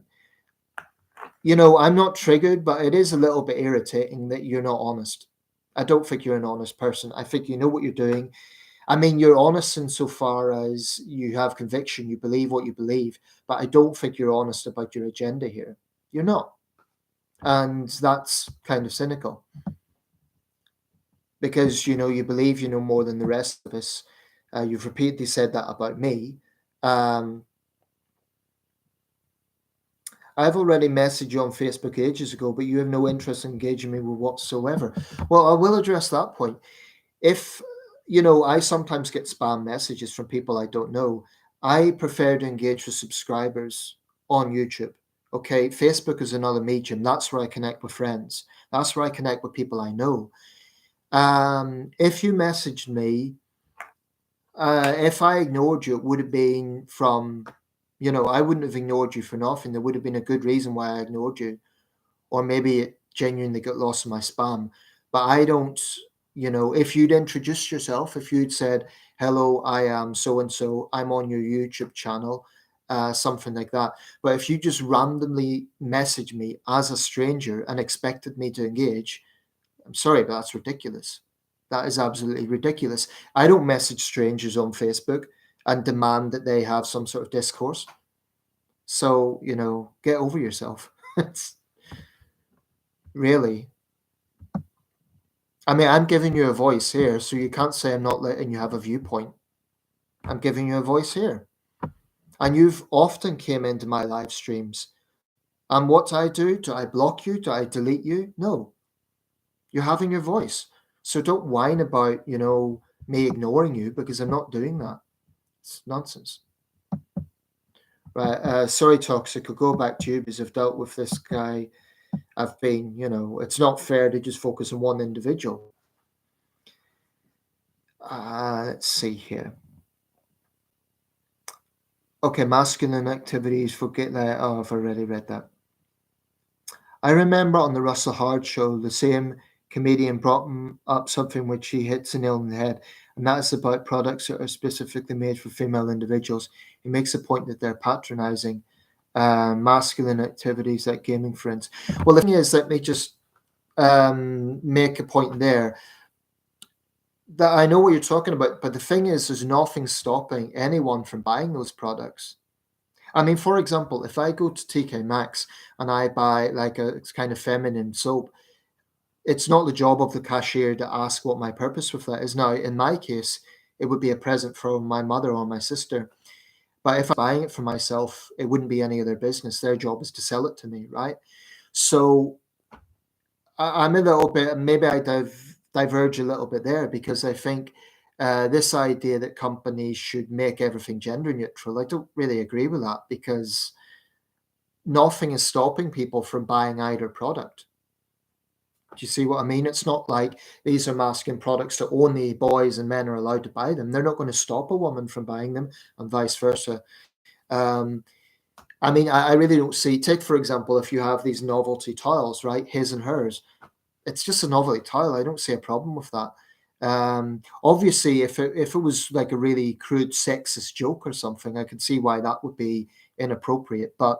I'm not triggered, but it is a little bit irritating that you're not honest. I don't think you're an honest person. I think you know what you're doing. I mean, you're honest insofar as you have conviction, you believe what you believe, but I don't think you're honest about your agenda here. You're not. And that's kind of cynical. Because, you believe you know more than the rest of us. You've repeatedly said that about me. I've already messaged you on Facebook ages ago, but you have no interest in engaging me with whatsoever. Well, I will address that point. If, I sometimes get spam messages from people I don't know, I prefer to engage with subscribers on YouTube. Okay, Facebook is another medium. That's where I connect with friends. That's where I connect with people I know. If you messaged me, if I ignored you, it would have been from, I wouldn't have ignored you for nothing. There would have been a good reason why I ignored you, or maybe it genuinely got lost in my spam. But I don't, if you'd introduced yourself, if you'd said, hello, I am so and so, I'm on your YouTube channel, something like that. But if you just randomly message me as a stranger and expected me to engage, I'm sorry, but that's ridiculous. That is absolutely ridiculous. I don't message strangers on Facebook and demand that they have some sort of discourse. So, get over yourself. It's really. I mean, I'm giving you a voice here, so you can't say I'm not letting you have a viewpoint. I'm giving you a voice here. And you've often came into my live streams. And what do I do? Do I block you? Do I delete you? No. You're having your voice. So don't whine about, me ignoring you, because I'm not doing that. It's nonsense. Right. Sorry, Toxic. I'll go back to you because I've dealt with this guy. I've been, it's not fair to just focus on one individual. Let's see here. Okay, masculine activities. Forget that. Oh, I've already read that. I remember on the Russell Hard show, the same comedian brought up something which he hits the nail on the head, and that is about products that are specifically made for female individuals. He makes a point that they're patronizing masculine activities like gaming, friends. Well, the thing is, let me just make a point there that I know what you're talking about, but the thing is, there's nothing stopping anyone from buying those products. I mean, for example, if I go to TK Maxx and I buy like a kind of feminine soap, it's not the job of the cashier to ask what my purpose with that is. Now, in my case, it would be a present from my mother or my sister. But if I'm buying it for myself, it wouldn't be any of their business. Their job is to sell it to me, right? So I'm a little bit, maybe I diverge a little bit there, because I think this idea that companies should make everything gender neutral, I don't really agree with that, because nothing is stopping people from buying either product. Do you see what I mean? It's not like these are masculine products that only boys and men are allowed to buy them. They're not going to stop a woman from buying them, and vice versa. Um, I mean, I really don't see. Take, for example, if you have these novelty tiles, right? His and hers. It's just a novelty tile. I don't see a problem with that. Obviously, if it was like a really crude sexist joke or something, I could see why that would be inappropriate. But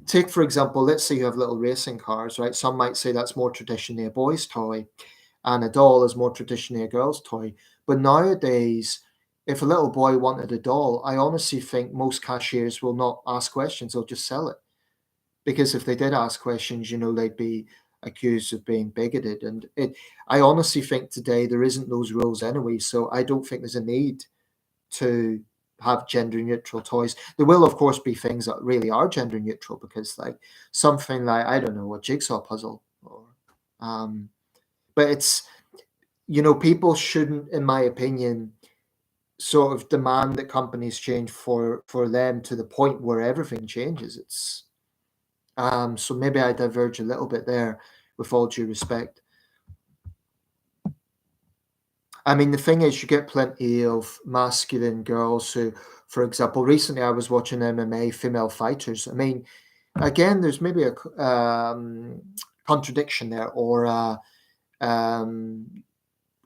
take, for example, let's say you have little racing cars, right? Some might say that's more traditionally a boy's toy, and a doll is more traditionally a girl's toy. But nowadays, if a little boy wanted a doll, I honestly think most cashiers will not ask questions, they'll just sell it. Because if they did ask questions, they'd be accused of being bigoted. And I honestly think today there isn't those rules anyway, so I don't think there's a need to have gender neutral toys. There will, of course, be things that really are gender neutral, because like something like, I don't know, a jigsaw puzzle, or but it's, people shouldn't, in my opinion, sort of demand that companies change for them to the point where everything changes. It's so maybe I diverge a little bit there, with all due respect. I mean, the thing is, you get plenty of masculine girls who, for example, recently I was watching MMA female fighters. I mean, again, there's maybe a contradiction there, or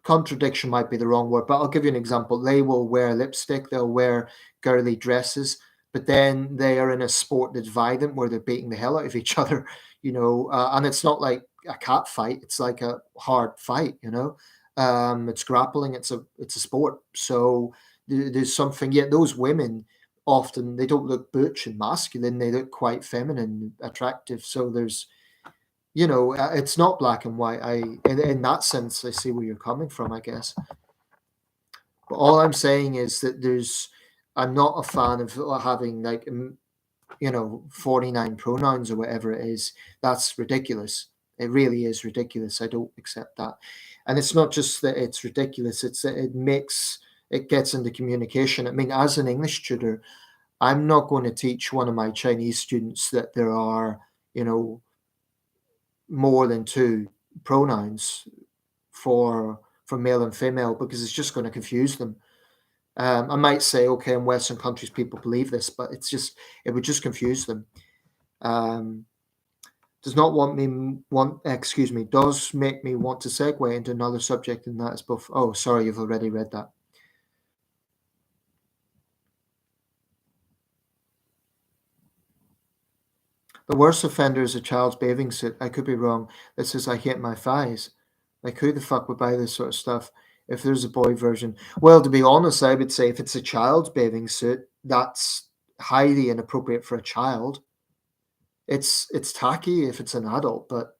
contradiction might be the wrong word, but I'll give you an example. They will wear lipstick, they'll wear girly dresses, but then they are in a sport that's violent where they're beating the hell out of each other, and it's not like a cat fight, it's like a hard fight, it's grappling, it's a sport. So there's something, yet those women often, they don't look butch and masculine, they look quite feminine, attractive. So there's, it's not black and white. In that sense, I see where you're coming from, I guess. But all I'm saying is that I'm not a fan of having like, 49 pronouns or whatever it is. That's ridiculous. It really is ridiculous. I don't accept that. And it's not just that it's ridiculous, it's that it gets into communication. I mean, as an English tutor, I'm not going to teach one of my Chinese students that there are, more than two pronouns for male and female, because it's just going to confuse them. I might say, okay, in Western countries, people believe this, but it would just confuse them. Does not want me want excuse me does make me want to segue into another subject, and that is both. Oh, sorry, you've already read that. The worst offender is a child's bathing suit. I could be wrong. That says I hate my thighs. Like, who the fuck would buy this sort of stuff? If there's a boy version, well, to be honest, I would say if it's a child's bathing suit, that's highly inappropriate for a child. It's tacky if it's an adult, but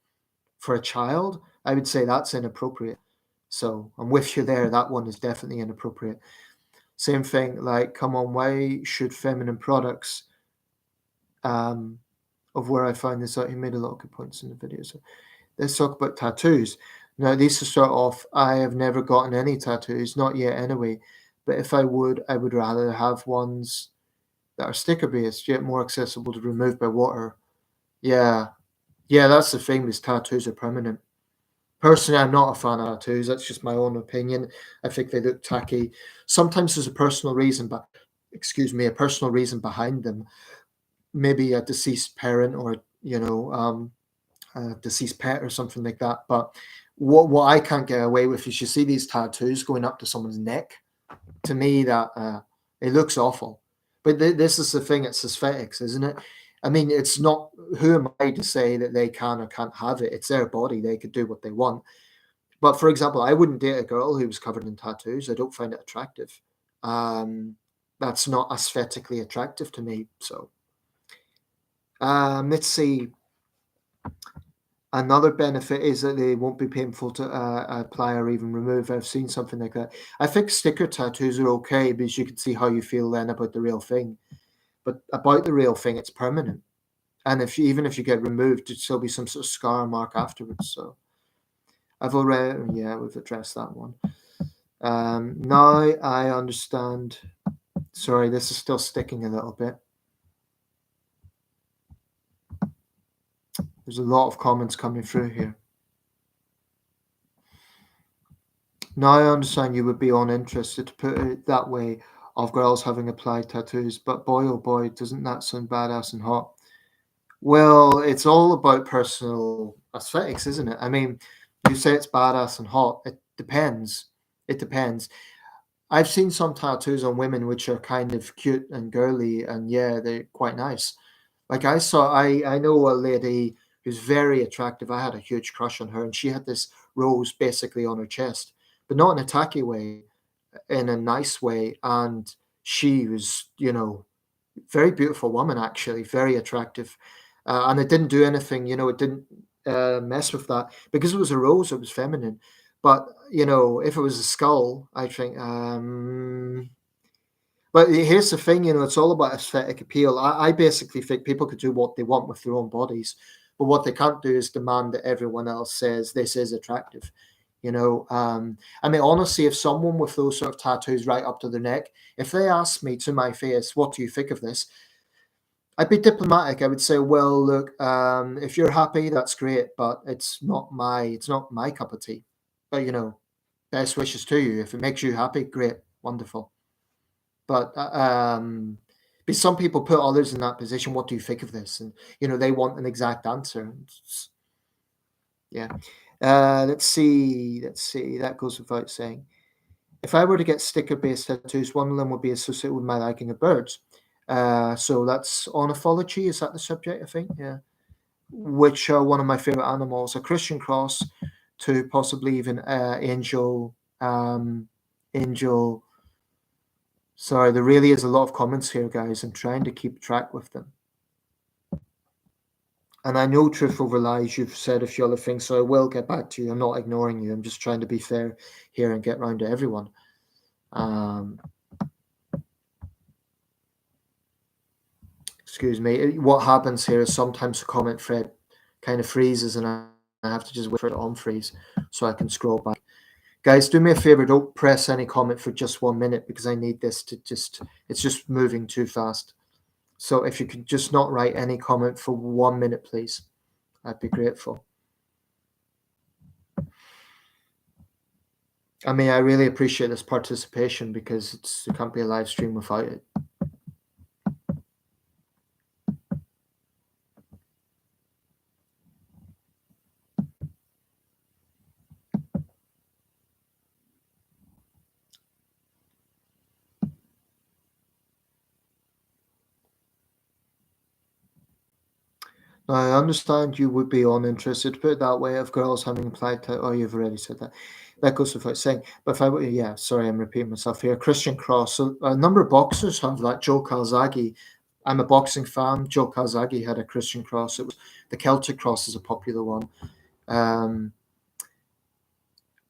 for a child, I would say that's inappropriate. So I'm with you there. That one is definitely inappropriate. Same thing, like, come on, why should feminine products, of where I found this out, he made a lot of good points in the video. So let's talk about tattoos. Now, these to start off, I have never gotten any tattoos, not yet anyway. But if I would rather have ones that are sticker based, yet more accessible to remove by water. Yeah, yeah, that's the thing. These tattoos are permanent. Personally, I'm not a fan of tattoos. That's just my own opinion. I think they look tacky. Sometimes there's a personal reason, but a personal reason behind them. Maybe a deceased parent, or a deceased pet or something like that. But what I can't get away with is, you see these tattoos going up to someone's neck. To me, that it looks awful. But this is the thing, it's aesthetics, isn't it? I mean, it's not, who am I to say that they can or can't have it? It's their body, they could do what they want. But for example, I wouldn't date a girl who was covered in tattoos. I don't find it attractive. That's not aesthetically attractive to me. So let's see. Another benefit is that they won't be painful to apply or even remove. I've seen something like that. I think sticker tattoos are okay because you can see how you feel then about the real thing. But about the real thing, it's permanent. And even if you get removed, it'd still be some sort of scar mark afterwards. So we've addressed that one. Now I understand. Sorry, this is still sticking a little bit. There's a lot of comments coming through here. Now I understand you would be uninterested, to put it that way, of girls having applied tattoos, but boy oh boy, doesn't that sound badass and hot? Well, it's all about personal aesthetics, isn't it? I mean, you say it's badass and hot. It depends. It depends. I've seen some tattoos on women which are kind of cute and girly, and yeah, they're quite nice. Like, I know a lady who's very attractive. I had a huge crush on her, and she had this rose basically on her chest, but not in a tacky way, in a nice way. And she was, very beautiful woman, actually, very attractive. And it didn't do anything, it didn't mess with that, because it was a rose, it was feminine. But, if it was a skull, I think, but here's the thing, it's all about aesthetic appeal. I basically think people could do what they want with their own bodies, but what they can't do is demand that everyone else says this is attractive. I mean, honestly, if someone with those sort of tattoos right up to their neck, if they asked me to my face, what do you think of this? I'd be diplomatic. I would say, well, look, if you're happy, that's great, but it's not my cup of tea. But best wishes to you. If it makes you happy, great, wonderful. But because some people put others in that position, what do you think of this? And they want an exact answer. Yeah. Let's see. That goes without saying. If I were to get sticker-based tattoos, one of them would be associated with my liking of birds. So that's ornithology. Is that the subject? I think. Yeah. Which are one of my favorite animals. A Christian cross, to possibly even angel. Angel. Sorry, there really is a lot of comments here, guys. I'm trying to keep track with them. And I know truth over lies, you've said a few other things, so I will get back to you. I'm not ignoring you. I'm just trying to be fair here and get round to everyone. Excuse me. What happens here is sometimes the comment thread kind of freezes, and I have to just wait for it to unfreeze so I can scroll back. Guys, do me a favor, don't press any comment for just 1 minute, because I need this to it's just moving too fast. So if you could just not write any comment for 1 minute, please, I'd be grateful. I mean, I really appreciate this participation because it can't be a live stream without it. I understand you would be uninterested, put it that way, of girls having applied to. Oh, you've already said that. That goes without saying. But if I were, yeah, sorry, I'm repeating myself here. Christian Cross. So a number of boxers have that. Joe Calzaghe. I'm a boxing fan. Joe Calzaghe had a Christian cross. It was the Celtic cross is a popular one. Um,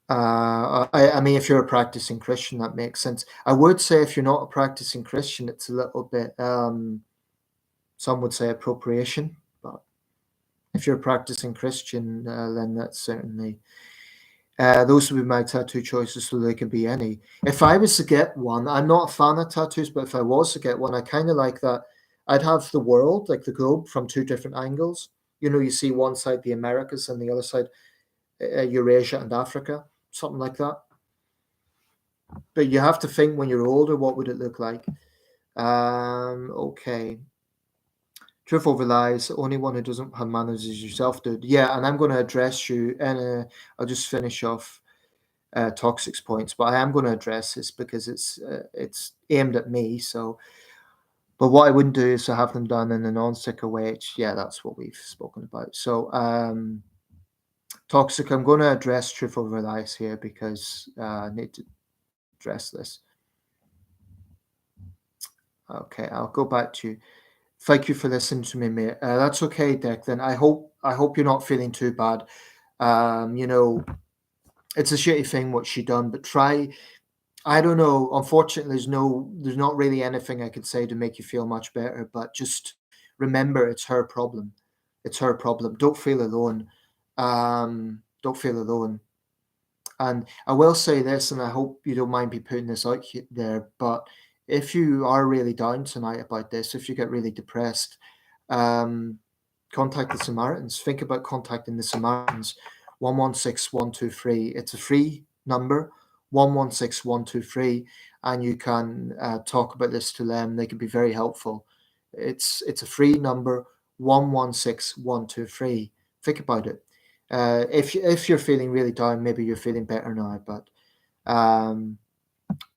I mean, if you're a practicing Christian, that makes sense. I would say if you're not a practicing Christian, it's a little bit. Some would say appropriation, but if you're a practicing Christian, then that's certainly those would be my tattoo choices, so they can be any. If I was to get one, I'm not a fan of tattoos, but if I was to get one, I kind of like that. I'd have the world, like the globe, from two different angles. You know, you see one side the Americas and the other side Eurasia and Africa, something like that. But you have to think when you're older, what would it look like? Okay. Truth over lies. The only one who doesn't have manners is yourself, dude. Yeah, and I'm going to address you, and I'll just finish off Toxic's points, but I am going to address this because it's aimed at me. So, but what I wouldn't do is to have them done in a non-sticker way. Yeah, that's what we've spoken about. So, Toxic, I'm going to address truth over lies here because I need to address this. Okay, I'll go back to you. Thank you for listening to me, mate. That's okay, Dick. Then I hope you're not feeling too bad. You know, it's a shitty thing what she done, but try. I don't know. Unfortunately, there's not really anything I could say to make you feel much better. But just remember, it's her problem. It's her problem. Don't feel alone. Don't feel alone. And I will say this, and I hope you don't mind me putting this out there. But if you are really down tonight about this, if you get really depressed, um, contact the Samaritans. Think about contacting the Samaritans. 116123. It's a free number. 116123, and you can talk about this to them. They can be very helpful. It's a free number. 116123. Think about it. If you're feeling really down, maybe you're feeling better now. But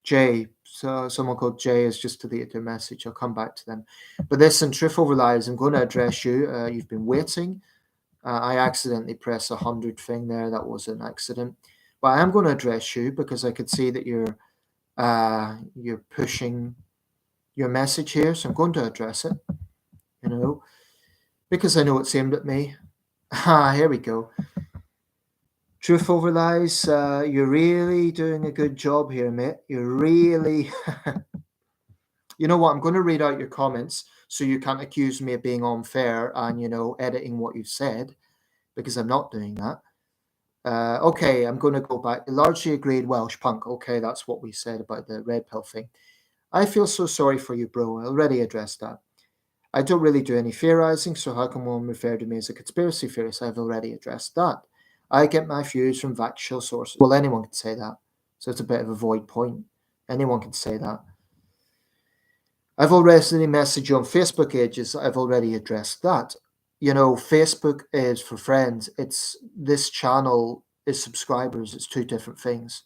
Jay, so someone called Jay has just deleted their message. I'll come back to them. But listen, Truth Over Lies, I'm going to address you. You've been waiting. I accidentally pressed 100 thing there. That was an accident. But I am going to address you because I could see that you're pushing your message here. So I'm going to address it. You know, because I know it's aimed at me. Here we go. Truth over lies. You're really doing a good job here, mate. You're really. You know what? I'm going to read out your comments so you can't accuse me of being unfair and, editing what you've said because I'm not doing that. Okay, I'm going to go back. Largely agreed, Welsh punk. Okay, that's what we said about the red pill thing. I feel so sorry for you, bro. I already addressed that. I don't really do any theorizing, so how can one refer to me as a conspiracy theorist? I've already addressed that. I get my views from factual sources. Well, anyone can say that. So it's a bit of a void point. Anyone can say that. I've already messaged you on Facebook ages. I've already addressed that. Facebook is for friends. This channel is subscribers. It's two different things.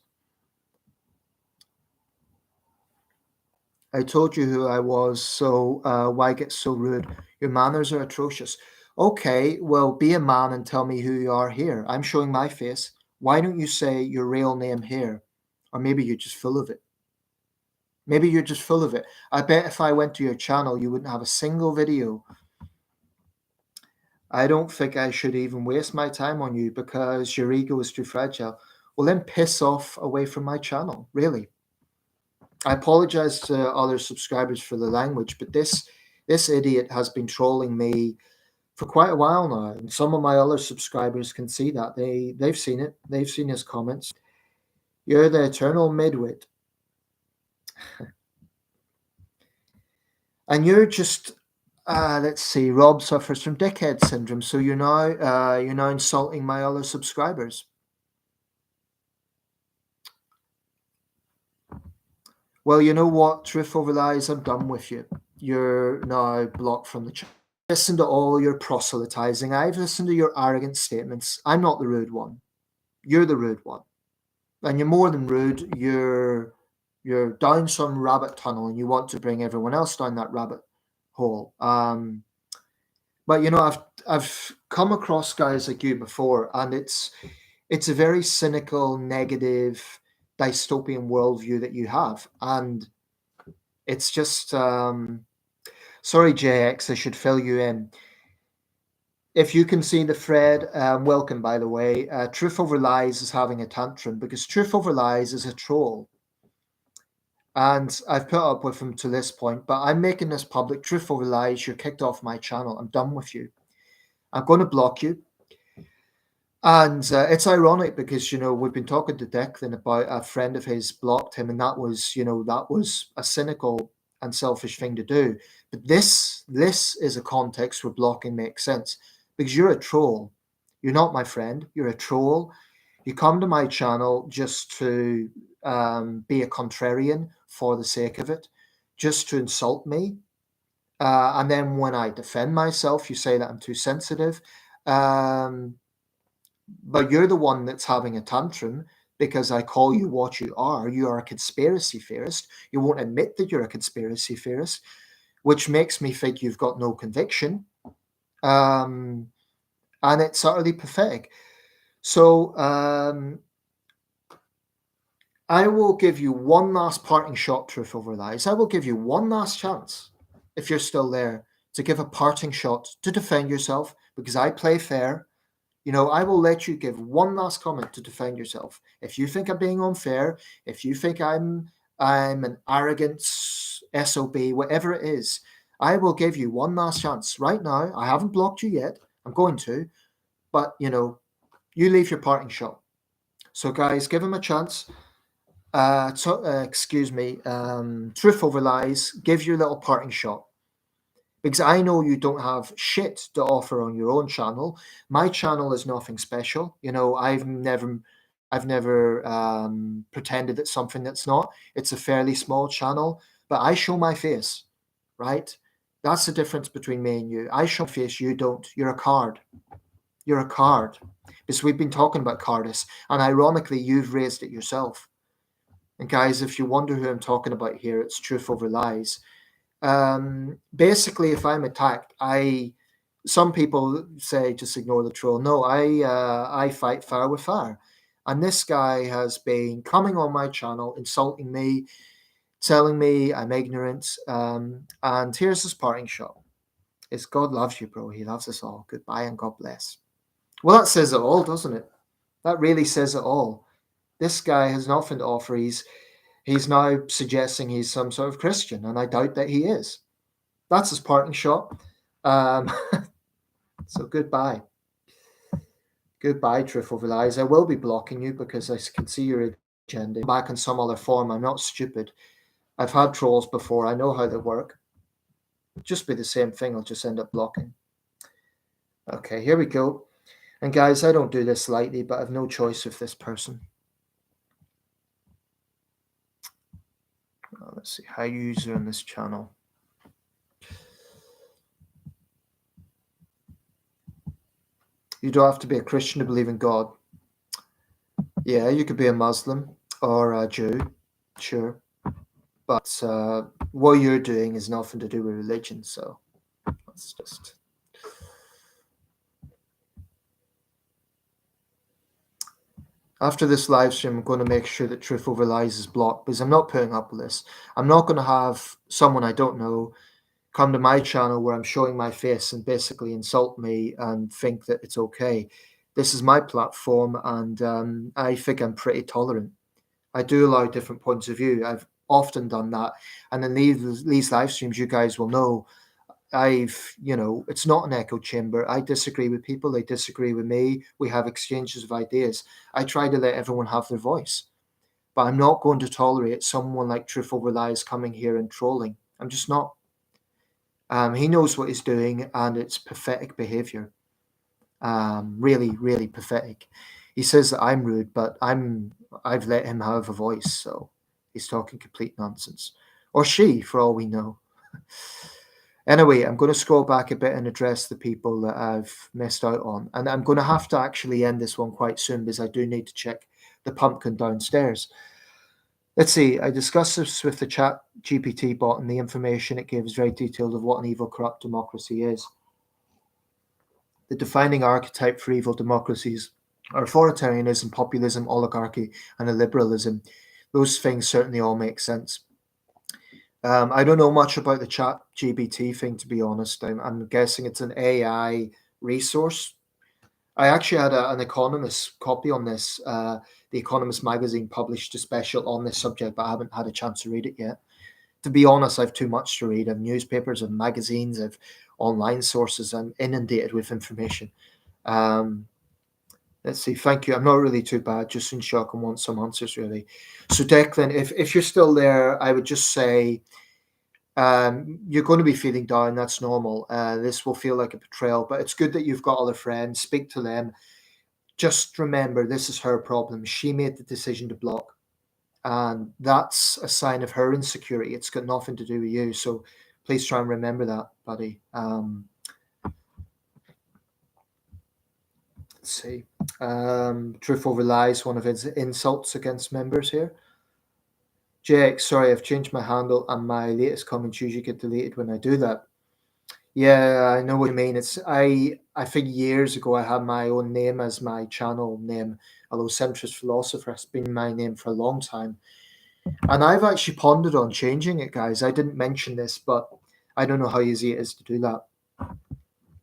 I told you who I was, so why get so rude? Your manners are atrocious. Okay, well, be a man and tell me who you are here. I'm showing my face. Why don't you say your real name here? Or maybe you're just full of it. Maybe you're just full of it. I bet if I went to your channel, you wouldn't have a single video. I don't think I should even waste my time on you because your ego is too fragile. Well, then piss off away from my channel, really. I apologize to other subscribers for the language, but this idiot has been trolling me for quite a while now, and some of my other subscribers can see that. They've seen it. They've seen his comments. You're the eternal midwit, and you're just. Let's see. Rob suffers from dickhead syndrome, so you're now insulting my other subscribers. Well, you know what, Truth Over Lies, I'm done with you. You're now blocked from the chat. Listen to all your proselytizing. I've listened to your arrogant statements. I'm not the rude one. You're the rude one. And you're more than rude. You're down some rabbit tunnel and you want to bring everyone else down that rabbit hole. But you know, I've come across guys like you before, and it's a very cynical, negative, dystopian worldview that you have, and it's just sorry, JX, I should fill you in. If you can see the thread, welcome by the way. Truth Over Lies is having a tantrum because Truth Over Lies is a troll. And I've put up with him to this point, but I'm making this public. Truth Over Lies, you're kicked off my channel. I'm done with you. I'm going to block you. And it's ironic because, you know, we've been talking to Declan about a friend of his blocked him, and that was, you know, that was a cynical and selfish thing to do. But this is a context where blocking makes sense because you're a troll. You're not my friend. You're a troll. You come to my channel just to be a contrarian for the sake of it, just to insult me. And then when I defend myself, you say that I'm too sensitive. But you're the one that's having a tantrum because I call you what you are. You are a conspiracy theorist. You won't admit that you're a conspiracy theorist, which makes me think you've got no conviction. And it's utterly pathetic. So I will give you one last parting shot, Truth Over Lies. I will give you one last chance, if you're still there, to give a parting shot to defend yourself because I play fair. You know, I will let you give one last comment to defend yourself. If you think I'm being unfair, if you think I'm an arrogant SOB, whatever it is, I will give you one last chance right now. I haven't blocked you yet. I'm going to, but you know, you leave your parting shot. So, guys, give him a chance. Excuse me. Truth Over Lies. Give your little parting shot. Because I know you don't have shit to offer on your own channel. My channel is nothing special. You know, I've never pretended it's something that's not. It's a fairly small channel, but I show my face, right? That's the difference between me and you. I show my face, you don't. You're a card. You're a card. Because we've been talking about Cardis, and ironically, you've raised it yourself. And guys, if you wonder who I'm talking about here, it's Truth Over Lies. Basically, if I'm attacked, some people say just ignore the troll. No, I fight fire with fire, and this guy has been coming on my channel, insulting me, telling me I'm ignorant. And here's his parting shot: "It's God loves you, bro. He loves us all. Goodbye and God bless." Well, that says it all, doesn't it? That really says it all. This guy has nothing to offer. He's now suggesting he's some sort of Christian, and I doubt that he is. That's his parting shot. So goodbye. Goodbye, Truth Over Lies. I will be blocking you because I can see your agenda. Back in some other form. I'm not stupid. I've had trolls before. I know how they work. Just be the same thing. I'll just end up blocking. Okay, here we go. And guys, I don't do this lightly, but I've no choice with this person. Let's see. High user on this channel. You don't have to be a Christian to believe in God. Yeah, you could be a Muslim or a Jew, sure. But what you're doing is nothing to do with religion, so let's just... After this live stream, I'm going to make sure that Truth Over Lies is blocked because I'm not putting up with this. I'm not going to have someone I don't know come to my channel where I'm showing my face and basically insult me and think that it's okay. This is my platform, and I think I'm pretty tolerant. I do allow different points of view. I've often done that. And in these live streams, you guys will know it's not an echo chamber. I disagree with people. They disagree with me. We have exchanges of ideas. I try to let everyone have their voice. But I'm not going to tolerate someone like Truth Over Lies coming here and trolling. I'm just not. He knows what he's doing, and it's pathetic behavior. Really, really pathetic. He says that I'm rude, but I've let him have a voice, so he's talking complete nonsense. Or she, for all we know. Anyway, I'm going to scroll back a bit and address the people that I've missed out on. And I'm going to have to actually end this one quite soon because I do need to check the pumpkin downstairs. Let's see, I discussed this with the chat GPT bot, and the information it gives is very detailed of what an evil, corrupt democracy is. The defining archetype for evil democracies are authoritarianism, populism, oligarchy, and illiberalism. Those things certainly all make sense. I don't know much about the chat GPT thing, to be honest. I'm guessing it's an AI resource. I actually had an Economist copy on this. The Economist magazine published a special on this subject, but I haven't had a chance to read it yet. To be honest, I've too much to read. I've newspapers, I've magazines, I've online sources. I'm inundated with information. Let's see. Thank you. I'm not really too bad. Just in shock and want some answers, really. So, Declan, if you're still there, I would just say you're going to be feeling down. That's normal. This will feel like a betrayal, but it's good that you've got other friends. Speak to them. Just remember, this is her problem. She made the decision to block, and that's a sign of her insecurity. It's got nothing to do with you. So please try and remember that, buddy. Let's see. Truth over lies, one of his insults against members here. JX, sorry, I've changed my handle and my latest comments usually get deleted when I do that. Yeah, I know what you mean. I think years ago I had my own name as my channel name, although Centrist Philosopher has been my name for a long time. And I've actually pondered on changing it, guys. I didn't mention this, but I don't know how easy it is to do that.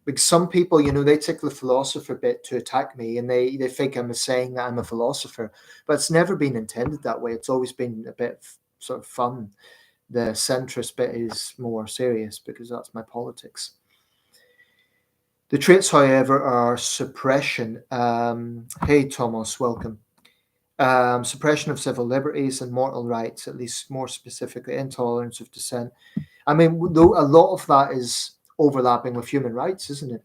Because some people, they take the philosopher bit to attack me, and they think I'm saying that I'm a philosopher, but it's never been intended that way. It's always been a bit sort of fun. The centrist bit is more serious because that's my politics. The traits, however, are suppression. Hey, Thomas, welcome. Suppression of civil liberties and mortal rights, at least more specifically, intolerance of dissent. I mean, though a lot of that is overlapping with human rights, isn't it?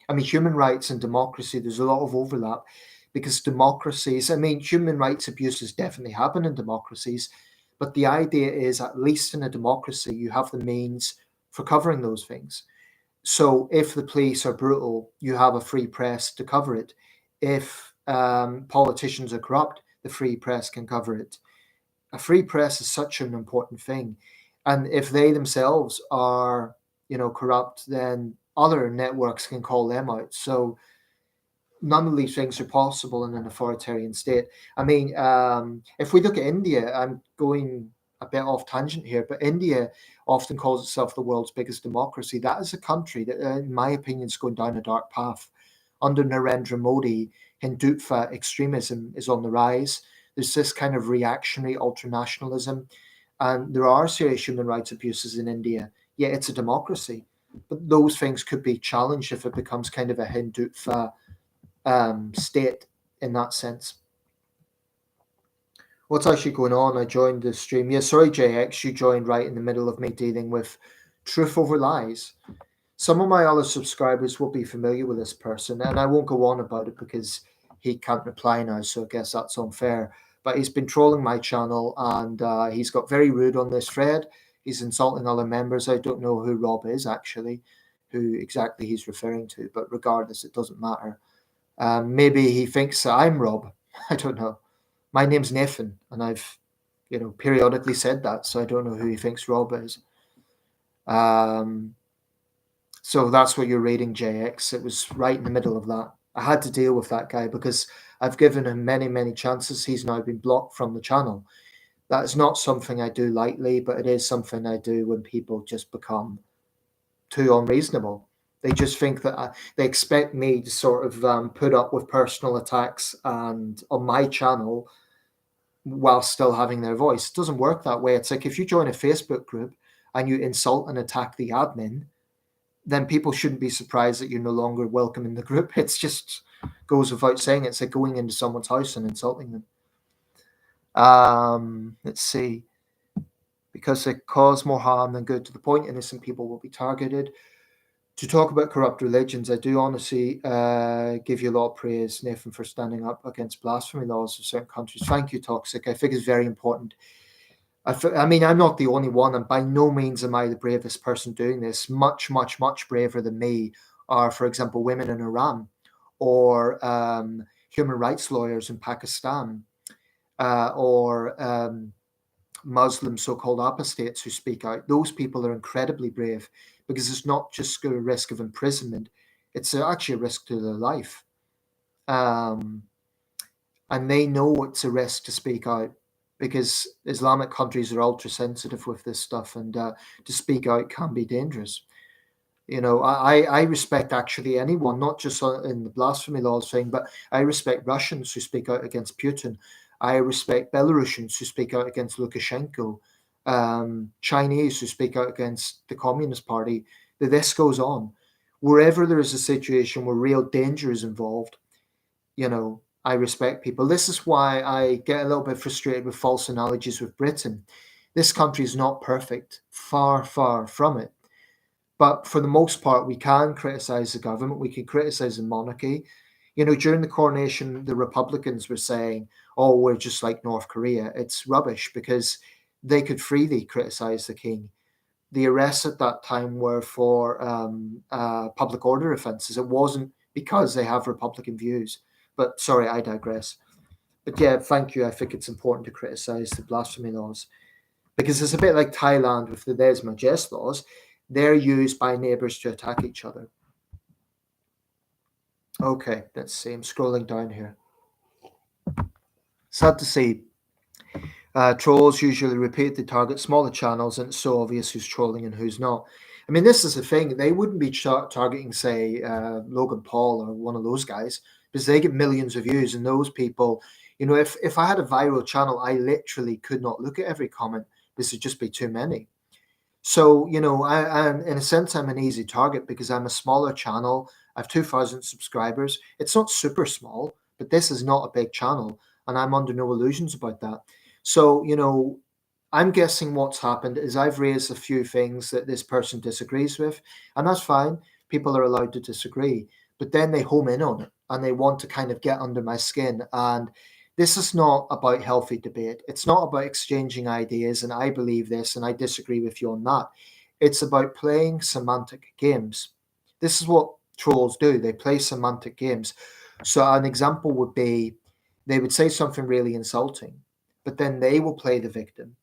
I mean, human rights and democracy, there's a lot of overlap because democracies, I mean, human rights abuses definitely happen in democracies, but the idea is, at least in a democracy, you have the means for covering those things. So if the police are brutal, you have a free press to cover it. If politicians are corrupt, the free press can cover it. A free press is such an important thing. And if they themselves are corrupt, then other networks can call them out. So none of these things are possible in an authoritarian state. I mean, if we look at India, I'm going a bit off tangent here, but India often calls itself the world's biggest democracy. That is a country that, in my opinion, is going down a dark path. Under Narendra Modi, Hindutva extremism is on the rise. There's this kind of reactionary ultranationalism, and there are serious human rights abuses in India. Yeah, it's a democracy, but those things could be challenged if it becomes kind of a Hindutva state in that sense. What's actually going on? I joined the stream. Yeah, sorry, JX, you joined right in the middle of me dealing with truth over lies. Some of my other subscribers will be familiar with this person, and I won't go on about it because he can't reply now, so I guess that's unfair. But he's been trolling my channel, and he's got very rude on this thread. He's insulting other members. I don't know who Rob is, actually, who exactly he's referring to, but regardless, it doesn't matter. Maybe he thinks I'm Rob. I don't know. My name's Nathan, and I've, periodically said that, so I don't know who he thinks Rob is. So that's what you're reading, JX. It was right in the middle of that. I had to deal with that guy because I've given him many, many chances. He's now been blocked from the channel. That is not something I do lightly, but it is something I do when people just become too unreasonable. They just think that they expect me to sort of put up with personal attacks and on my channel while still having their voice. It doesn't work that way. It's like if you join a Facebook group and you insult and attack the admin, then people shouldn't be surprised that you're no longer welcome in the group. It's just goes without saying. It's like going into someone's house and insulting them. Let's see. Because they cause more harm than good. To the point, innocent people will be targeted. To talk about corrupt religions, I do honestly give you a lot of praise, Nathan, for standing up against blasphemy laws of certain countries. Thank you, Toxic. I think it's very important. I mean, I'm not the only one, and by no means am I the bravest person doing this. Much, much, much braver than me are, for example, women in Iran or human rights lawyers in Pakistan or Muslim so-called apostates who speak out. Those people are incredibly brave because it's not just a risk of imprisonment; it's actually a risk to their life, um, and they know it's a risk to speak out because Islamic countries are ultra sensitive with this stuff, and to speak out can be dangerous. You know, I respect actually anyone, not just in the blasphemy laws thing, but I respect Russians who speak out against Putin. I respect Belarusians who speak out against Lukashenko, Chinese who speak out against the Communist Party. The list goes on. Wherever there is a situation where real danger is involved, you know, I respect people. This is why I get a little bit frustrated with false analogies with Britain. This country is not perfect, far, far from it. But for the most part, we can criticize the government. We can criticize the monarchy. You know, during the coronation, the Republicans were saying, "Oh, we're just like North Korea." It's rubbish because they could freely criticize the king. The arrests at that time were for public order offences. It wasn't because they have Republican views. But sorry, I digress. But yeah, thank you. I think it's important to criticize the blasphemy laws because it's a bit like Thailand with the There's My Jest laws. They're used by neighbors to attack each other. Okay, let's see. I'm scrolling down here. Sad to see. Trolls usually repeat the target smaller channels, and it's so obvious who's trolling and who's not. I mean, this is the thing. They wouldn't be targeting, say, Logan Paul or one of those guys because they get millions of views, and those people, you know, if I had a viral channel, I literally could not look at every comment because there'd just be too many. So, you know, I'm in a sense, I'm an easy target because I'm a smaller channel. I have 2,000 subscribers. It's not super small, but this is not a big channel, and I'm under no illusions about that. So, you know, I'm guessing what's happened is I've raised a few things that this person disagrees with, and that's fine. People are allowed to disagree, but then they home in on it and they want to kind of get under my skin. And this is not about healthy debate. It's not about exchanging ideas, and I believe this and I disagree with you on that. It's about playing semantic games. This is what trolls do. They play semantic games. So an example would be they would say something really insulting, but then they will play the victim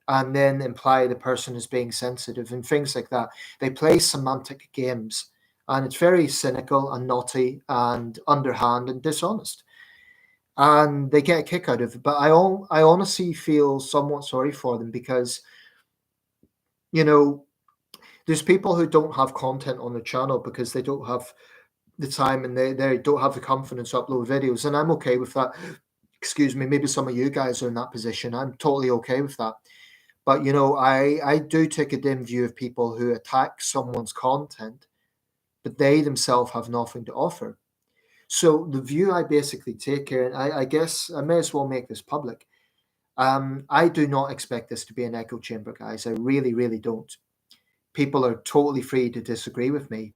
and then imply the person is being sensitive and things like that. They play semantic games, and it's very cynical and naughty and underhand and dishonest, and they get a kick out of it. But I honestly feel somewhat sorry for them because, you know, there's people who don't have content on the channel because they don't have the time and they don't have the confidence to upload videos, and I'm okay with that. Excuse me, maybe some of you guys are in that position. I'm totally okay with that. But you know, I do take a dim view of people who attack someone's content, but they themselves have nothing to offer. So the view I basically take here, and I guess I may as well make this public. I do not expect this to be an echo chamber, guys. I really, really don't. People are totally free to disagree with me,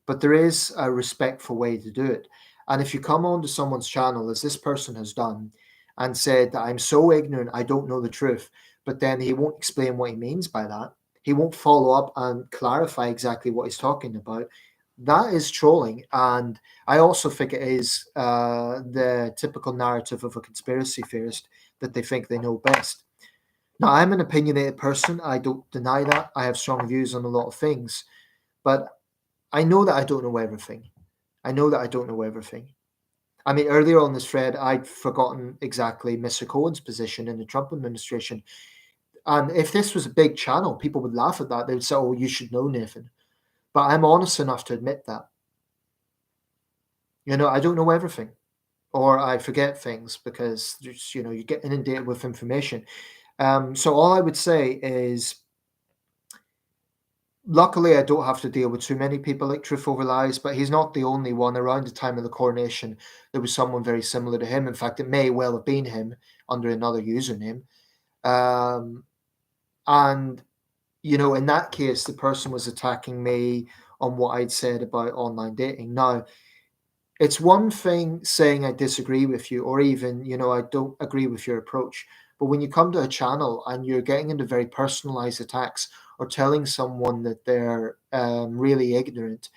but there is a respectful way to do it. And if you come onto someone's channel, as this person has done, and said that I'm so ignorant, I don't know the truth, but then he won't explain what he means by that. He won't follow up and clarify exactly what he's talking about. That is trolling. And I also think it is the typical narrative of a conspiracy theorist that they think they know best. Now, I'm an opinionated person. I don't deny that. I have strong views on a lot of things, but I know that I don't know everything. I know that I don't know everything. I mean, earlier on this thread, I'd forgotten exactly Mr. Cohen's position in the Trump administration. And if this was a big channel, people would laugh at that. They would say, "Oh, you should know, Nathan." But I'm honest enough to admit that. You know, I don't know everything, or I forget things because just, you know, you get inundated with information. So all I would say is, luckily, I don't have to deal with too many people like Truth Over Lies, but he's not the only one. Around the time of the coronation, there was someone very similar to him. In fact, it may well have been him under another username. Um, and, you know, in that case, the person was attacking me on what I'd said about online dating. Now, it's one thing saying I disagree with you, or even, you know, I don't agree with your approach. But when you come to a channel and you're getting into very personalized attacks or telling someone that they're really ignorant,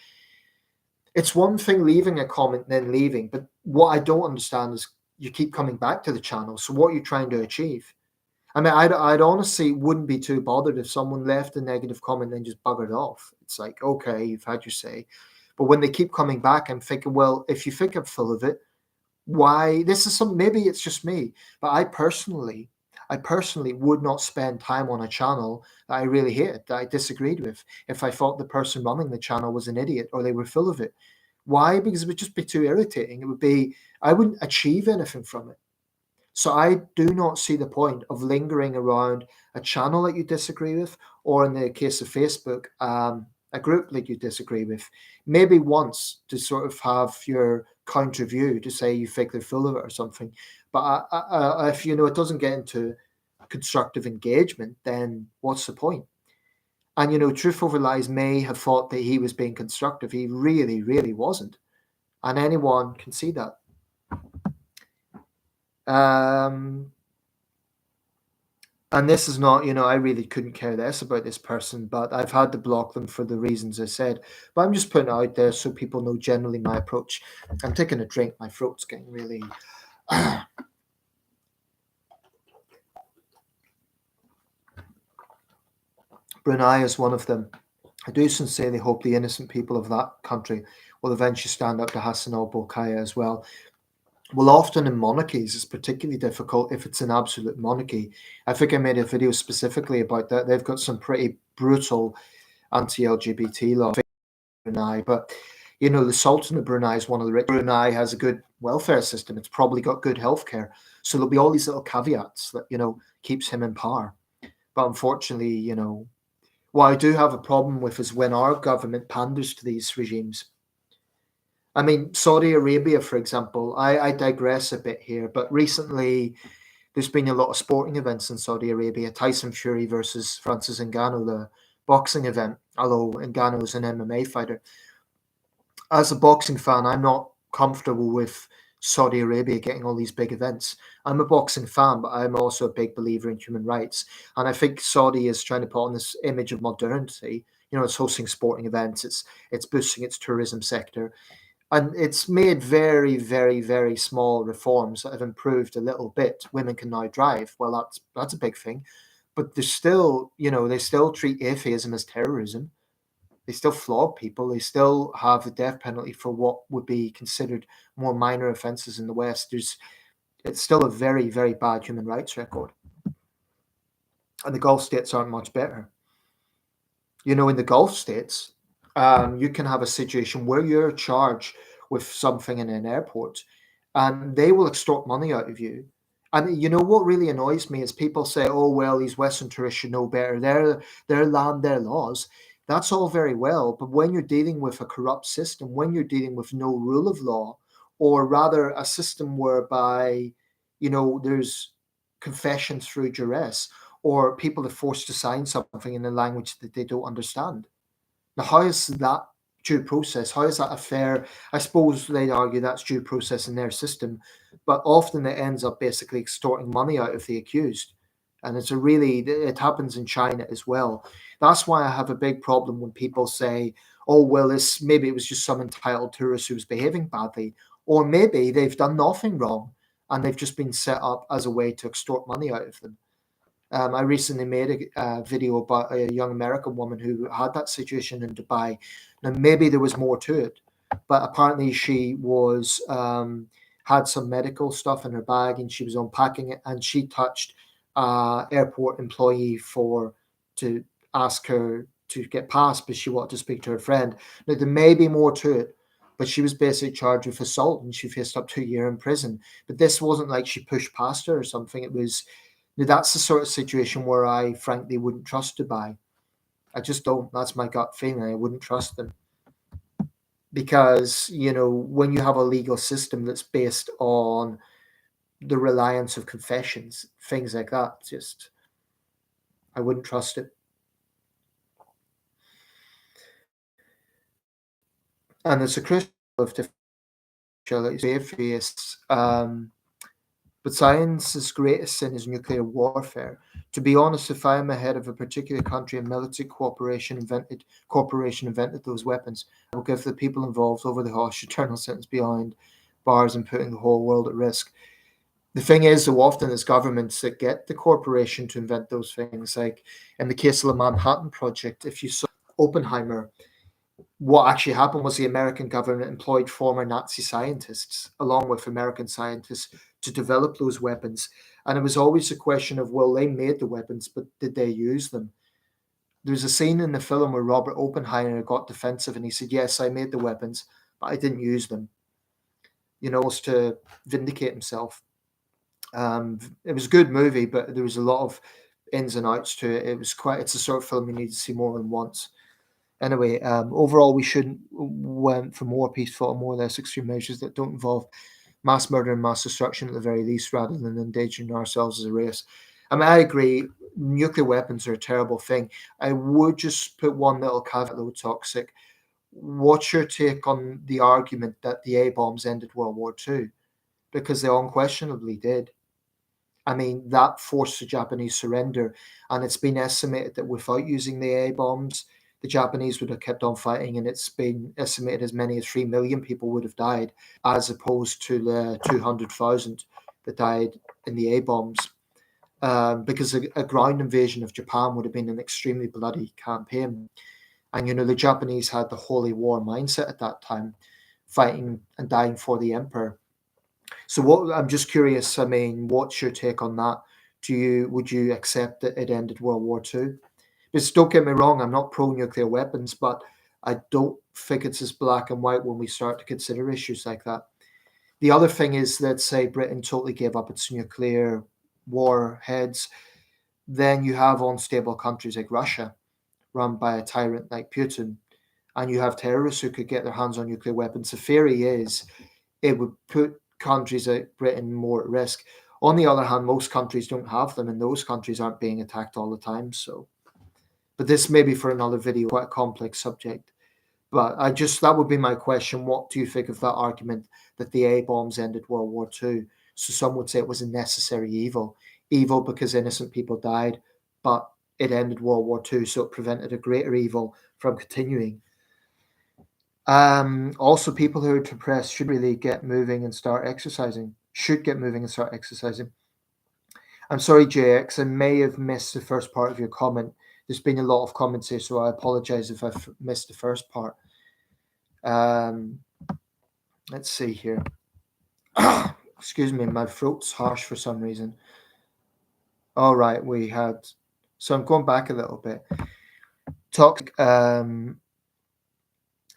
it's one thing leaving a comment and then leaving. But what I don't understand is you keep coming back to the channel. So what are you trying to achieve? I mean, I'd honestly wouldn't be too bothered if someone left a negative comment and then just buggered off. It's like, okay, you've had your say. But when they keep coming back, I'm thinking, well, if you think I'm full of it, why? This is some, maybe it's just me, but I personally would not spend time on a channel that I really hated, that I disagreed with, if I thought the person running the channel was an idiot or they were full of it. Why? Because it would just be too irritating. It would be, I wouldn't achieve anything from it. So I do not see the point of lingering around a channel that you disagree with, or in the case of Facebook, a group that you disagree with. Maybe once to sort of have your counter view to say you think they're full of it or something. But if it doesn't get into constructive engagement, then what's the point? And Truth Over Lies may have thought that he was being constructive. He really, really wasn't, and anyone can see that. Um, And this is not, I really couldn't care less about this person, but I've had to block them for the reasons I said. But I'm just putting it out there so people know generally my approach. I'm taking a drink. My throat's getting really. Brunei is one of them. I do sincerely hope the innocent people of that country will eventually stand up to Hassan al-Bolkiah as well. Well, often in monarchies, it's particularly difficult if it's an absolute monarchy. I think I made a video specifically about that. They've got some pretty brutal anti-LGBT laws in Brunei, but the Sultan of Brunei is one of the rich. Brunei has a good welfare system. It's probably got good healthcare. So there'll be all these little caveats that, keeps him in power. But unfortunately, what I do have a problem with is when our government panders to these regimes. I mean, Saudi Arabia, for example, I digress a bit here, but recently there's been a lot of sporting events in Saudi Arabia. Tyson Fury versus Francis Ngannou, the boxing event, although Ngannou is an MMA fighter. As a boxing fan, I'm not comfortable with Saudi Arabia getting all these big events. I'm a boxing fan, but I'm also a big believer in human rights. And I think Saudi is trying to put on this image of modernity. It's hosting sporting events, it's boosting its tourism sector, and it's made very, very, very small reforms that have improved a little bit. Women can now drive. Well, that's a big thing, but there's still, they still treat atheism as terrorism. They still flog people. They still have the death penalty for what would be considered more minor offences in the West. It's still a very, very bad human rights record, and the Gulf states aren't much better. In the Gulf states, you can have a situation where you're charged with something in an airport and they will extort money out of you. And what really annoys me is people say, oh, well, these Western tourists should know better. Their land, their laws. That's all very well. But when you're dealing with a corrupt system, when you're dealing with no rule of law, or rather a system whereby, there's confession through duress, or people are forced to sign something in a language that they don't understand. Now, how is that due process? How is that a fair? I suppose they'd argue that's due process in their system, but often it ends up basically extorting money out of the accused. And it happens in China as well. That's why I have a big problem when people say, oh, well, maybe it was just some entitled tourist who was behaving badly, or maybe they've done nothing wrong and they've just been set up as a way to extort money out of them. I recently made a video about a young American woman who had that situation in Dubai. Now, maybe there was more to it, but apparently she was had some medical stuff in her bag and she was unpacking it, and she touched airport employee to ask her to get past because she wanted to speak to her friend. Now, there may be more to it, but she was basically charged with assault and she faced up to a year in prison. But this wasn't like she pushed past her or something. It was now, that's the sort of situation where I frankly wouldn't trust Dubai. I just don't. That's my gut feeling. I wouldn't trust them because, when you have a legal system that's based on the reliance of confessions, things like that, just I wouldn't trust it. And as a Christian of different atheists, But science's greatest sin is nuclear warfare. To be honest, if I am ahead of a particular country and military corporation invented those weapons, I will give the people involved over the harsh eternal sentence behind bars and putting the whole world at risk. The thing is, so often it's governments that get the corporation to invent those things. Like in the case of the Manhattan Project, if you saw Oppenheimer, what actually happened was the American government employed former Nazi scientists along with American scientists to develop those weapons. And it was always a question of, well, they made the weapons, but did they use them? There's a scene in the film where Robert Oppenheimer got defensive and he said, yes, I made the weapons, but I didn't use them, was to vindicate himself. It was a good movie, but there was a lot of ins and outs to it. It's a sort of film you need to see more than once. Anyway, overall, we shouldn't went for more peaceful and more or less extreme measures that don't involve mass murder and mass destruction at the very least, rather than endangering ourselves as a race. I mean, I agree. Nuclear weapons are a terrible thing. I would just put one little caveat, though, Toxic. What's your take on the argument that the A-bombs ended World War II? Because they unquestionably did. I mean, that forced the Japanese surrender, and it's been estimated that without using the A-bombs, the Japanese would have kept on fighting, and it's been estimated as many as 3 million people would have died, as opposed to the 200,000 that died in the A-bombs. Because a ground invasion of Japan would have been an extremely bloody campaign. And, the Japanese had the holy war mindset at that time, fighting and dying for the emperor. So I'm just curious, I mean, what's your take on that? Would you accept that it ended World War II? Because don't get me wrong, I'm not pro-nuclear weapons, but I don't think it's as black and white when we start to consider issues like that. The other thing is that, say, Britain totally gave up its nuclear warheads, then you have unstable countries like Russia, run by a tyrant like Putin, and you have terrorists who could get their hands on nuclear weapons. The theory is it would put countries like Britain more at risk. On the other hand, most countries don't have them, and those countries aren't being attacked all the time. So, but this may be for another video, quite a complex subject. But that would be my question. What do you think of that argument that the A-bombs ended World War II? So some would say it was a necessary evil because innocent people died, but it ended World War II, so it prevented a greater evil from continuing. Also, people who are depressed should really get moving and start exercising. I'm sorry, JX, I may have missed the first part of your comment. There's been a lot of comments here, so I apologize if I've missed the first part. Let's see here. Excuse me, my throat's harsh for some reason. All right, so I'm going back a little bit. Toxic.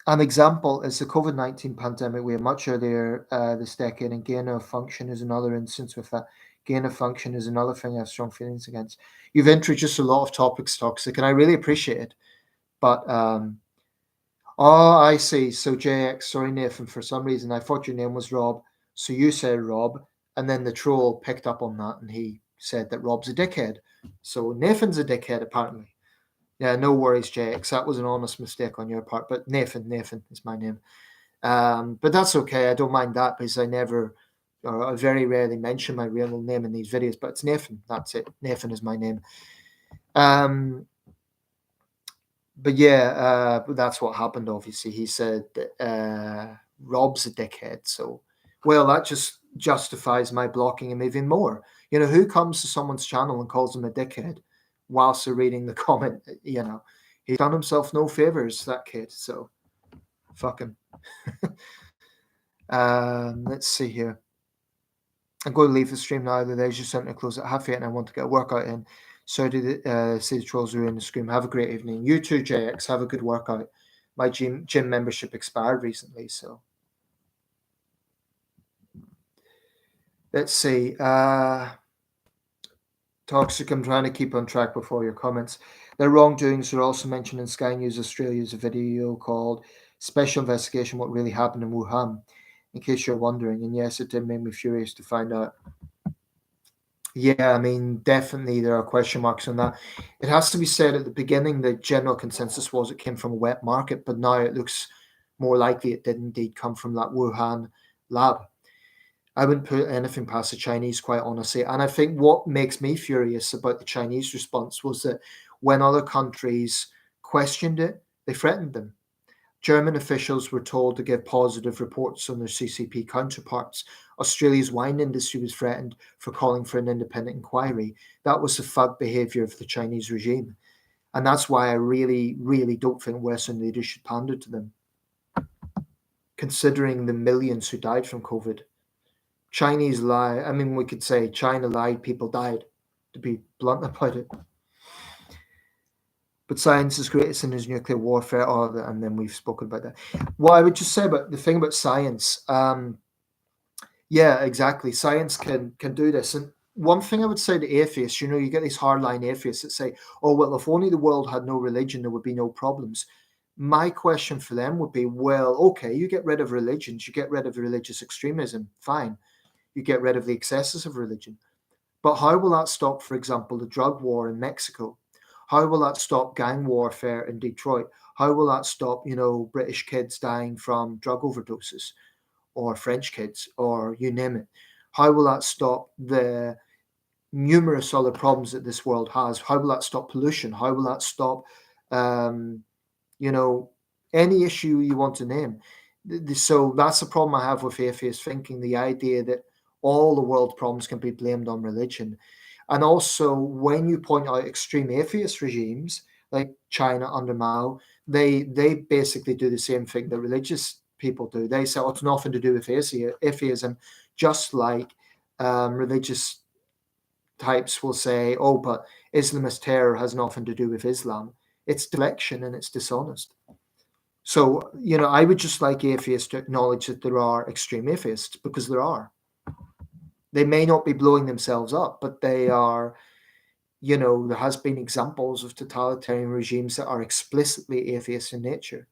An example is the COVID-19 pandemic we had much earlier this decade, and gain of function is another instance with that. Gain of function is another thing I have strong feelings against. You've introduced a lot of topics, Toxic, and I really appreciate it. But, I see. So JX, sorry, Nathan, for some reason I thought your name was Rob, so you said Rob, and then the troll picked up on that, and he said that Rob's a dickhead. So Nathan's a dickhead, apparently. Yeah, no worries, JX. That was an honest mistake on your part. But Nathan is my name. But that's okay. I don't mind that because I very rarely mention my real name in these videos. But it's Nathan. That's it. Nathan is my name. But yeah, that's what happened, obviously. He said that Rob's a dickhead. So, well, that just justifies my blocking him even more. Who comes to someone's channel and calls him a dickhead whilst they're reading the comment? He's done himself no favors, that kid. So, fuck him. Let's see here. I'm going to leave the stream now. The leisure centre close at 8:30 and I want to get a workout in. Sorry to see the trolls ruin the stream. Have a great evening. You too, JX. Have a good workout. My gym membership expired recently, so. Let's see. Toxic, I'm trying to keep on track before your comments. Their wrongdoings are also mentioned in Sky News Australia's video called Special Investigation What Really Happened in Wuhan, in case you're wondering. And yes, it did make me furious to find out. Yeah, I mean, definitely there are question marks on that. It has to be said at the beginning, the general consensus was it came from a wet market, but now it looks more likely it did indeed come from that Wuhan lab. I wouldn't put anything past the Chinese, quite honestly. And I think what makes me furious about the Chinese response was that when other countries questioned it, they threatened them. German officials were told to give positive reports on their CCP counterparts. Australia's wine industry was threatened for calling for an independent inquiry. That was the thug behaviour of the Chinese regime. And that's why I really, really don't think Western leaders should pander to them, considering the millions who died from COVID. Chinese lie. I mean, we could say China lied, people died, to be blunt about it. But science is greatest in his nuclear warfare, and then we've spoken about that. What I would just say about the thing about science, yeah, exactly. Science can do this. And one thing I would say to atheists, you get these hardline atheists that say, "Oh well, if only the world had no religion, there would be no problems." My question for them would be, well, okay, you get rid of religions, you get rid of religious extremism, fine. You get rid of the excesses of religion. But how will that stop, for example, the drug war in Mexico? How will that stop gang warfare in Detroit? How will that stop, British kids dying from drug overdoses, or French kids, or you name it? How will that stop the numerous other problems that this world has? How will that stop pollution? How will that stop, you know, any issue you want to name? So that's the problem I have with atheist thinking, the idea that all the world problems can be blamed on religion. And also, when you point out extreme atheist regimes like China under Mao, they basically do the same thing that religious people do. They say, oh, it's nothing to do with atheism, just like religious types will say, oh, but Islamist terror has nothing to do with Islam. It's deflection and it's dishonest. So, I would just like atheists to acknowledge that there are extreme atheists, because there are. They may not be blowing themselves up, but they are, there has been examples of totalitarian regimes that are explicitly atheist in nature.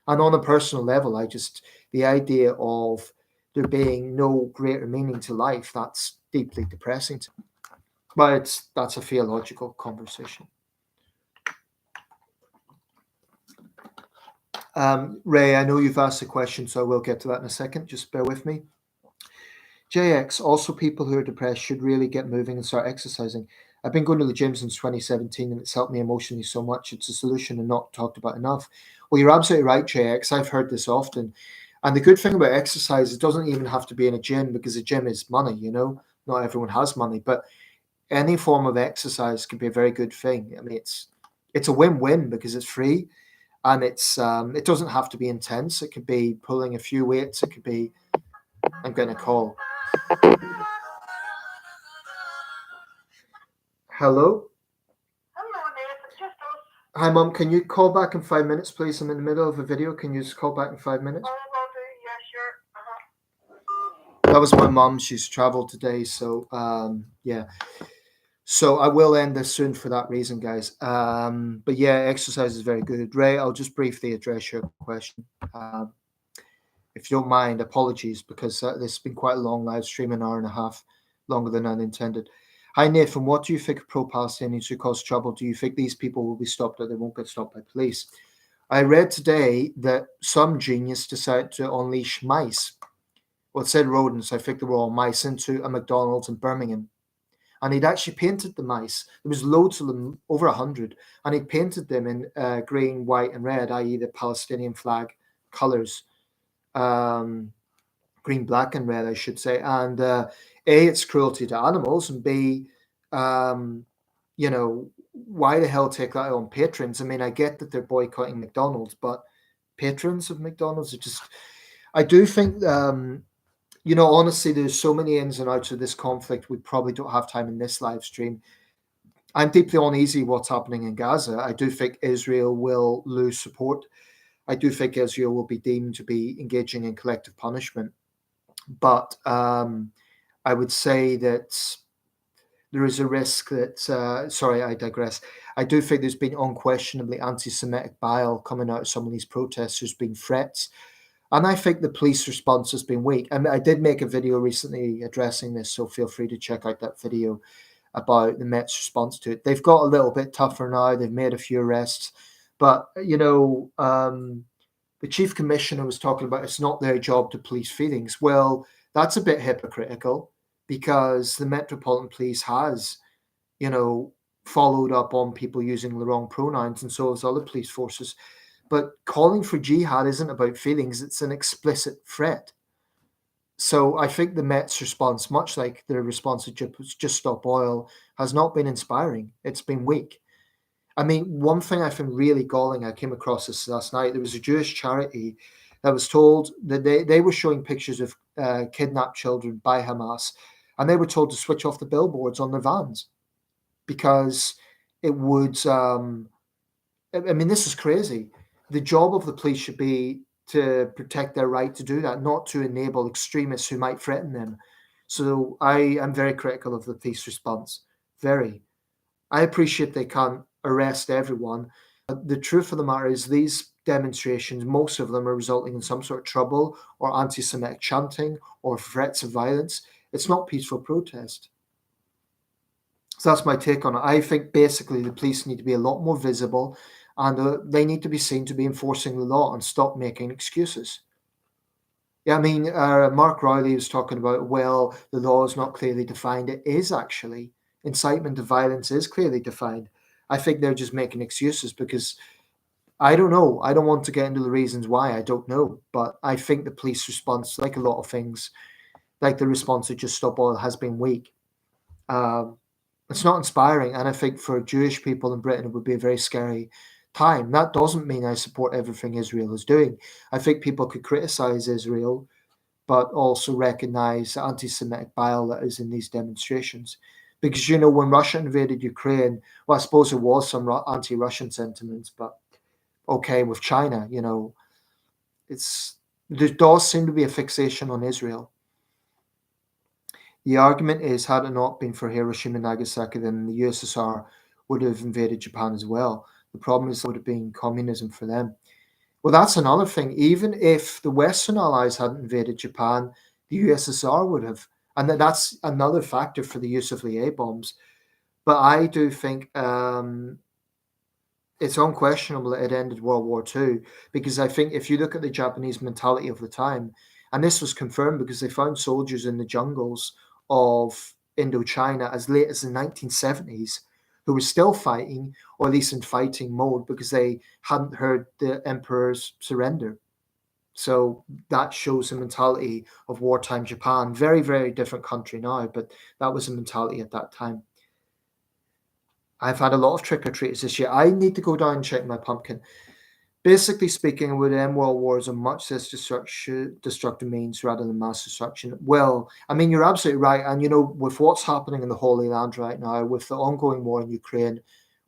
And on a personal level, the idea of there being no greater meaning to life, that's deeply depressing to me. But that's a theological conversation. Ray, I know you've asked a question, so I will get to that in a second. Just bear with me. JX, also people who are depressed should really get moving and start exercising. I've been going to the gym since 2017 and it's helped me emotionally so much. It's a solution and not talked about enough. Well, you're absolutely right, JX. I've heard this often. And the good thing about exercise, it doesn't even have to be in a gym, because a gym is money, Not everyone has money, but any form of exercise can be a very good thing. I mean, it's a win-win because it's free, and it doesn't have to be intense. It could be pulling a few weights. It could be, I'm getting a call. Hello? Hello, Nathan. Just us. Hi, Mum. Can you call back in 5 minutes, please? I'm in the middle of a video. Can you just call back in 5 minutes? Oh, will do. Yeah, sure. That was my mum. She's traveled today, so yeah. So I will end this soon for that reason, guys. But yeah, exercise is very good. Ray, I'll just briefly address your question. If you don't mind, apologies, because this has been quite a long live stream, an hour and a half, longer than I intended. Hi, Nathan. What do you think of pro-Palestinians who cause trouble? Do you think these people will be stopped, or they won't get stopped by police? I read today that some genius decided to unleash mice. Well, it said rodents. I think they were all mice, into a McDonald's in Birmingham. And he'd actually painted the mice. There was loads of them, over 100, and he painted them in green, white, and red, i.e., the Palestinian flag colors. Green, black, and red, I should say. And A, it's cruelty to animals, and B, why the hell take that on patrons? I mean, I get that they're boycotting McDonald's, but patrons of McDonald's are just. I do think, honestly, there's so many ins and outs of this conflict. We probably don't have time in this live stream. I'm deeply uneasy what's happening in Gaza. I do think Israel will lose support. I do think Israel will be deemed to be engaging in collective punishment. But I would say that there is a risk that, sorry, I digress. I do think there's been unquestionably anti-Semitic bile coming out of some of these protests. There's been threats. And I think the police response has been weak. I mean, I did make a video recently addressing this, so feel free to check out that video about the Met's response to it. They've got a little bit tougher now. They've made a few arrests. But, the chief commissioner was talking about it's not their job to police feelings. Well, That's a bit hypocritical because the Metropolitan Police has, you know, followed up on people using the wrong pronouns, and so has other police forces. But calling for jihad isn't about feelings, it's an explicit threat. So I think the Mets' response, much like their response to Just Stop Oil, has not been inspiring. It's been weak. I mean, one thing I found really galling, I came across this last night. There was a Jewish charity that was told that they were showing pictures of kidnapped children by Hamas, and they were told to switch off the billboards on their vans because it would. I mean, this is crazy. The job of the police should be to protect their right to do that, not to enable extremists who might threaten them. So I am very critical of the police response. Very. I appreciate they can't arrest everyone. The truth of the matter is, these demonstrations, most of them are resulting in some sort of trouble or anti Semitic chanting or threats of violence. It's not peaceful protest. So that's my take on it. I think basically the police need to be a lot more visible and they need to be seen to be enforcing the law and stop making excuses. Yeah, I mean, Mark Riley was talking about, well, the law is not clearly defined. It is actually. Incitement to violence is clearly defined. I think they're just making excuses because I don't know. I don't want to get into the reasons why. I don't know. But I think the police response, like a lot of things, like the response to Just Stop Oil, has been weak. Um, it's not inspiring. And I think for Jewish people in Britain, it would be a very scary time. That doesn't mean I support everything Israel is doing. I think people could criticize Israel but also recognize the anti-Semitic bile that is in these demonstrations. Because when Russia invaded Ukraine, well, I suppose there was some anti-Russian sentiments, but okay, with China, it's there does seem to be a fixation on Israel. The argument is, had it not been for Hiroshima and Nagasaki, then the USSR would have invaded Japan as well. The problem is, it would have been communism for them. Well, that's another thing. Even if the Western Allies hadn't invaded Japan, the USSR would have. And that's another factor for the use of the A bombs. But I do think it's unquestionable that it ended World War II, because I think if you look at the Japanese mentality of the time, and this was confirmed because they found soldiers in the jungles of Indochina as late as the 1970s who were still fighting, or at least in fighting mode, because they hadn't heard the emperor's surrender. So that shows the mentality of wartime Japan. Very, very different country now, but that was the mentality at that time. I've had a lot of trick or treaters this year. I need to go down and check my pumpkin. Basically speaking, would end world wars on much less destructive means rather than mass destruction? Well, I mean, you're absolutely right. And, with what's happening in the Holy Land right now, with the ongoing war in Ukraine,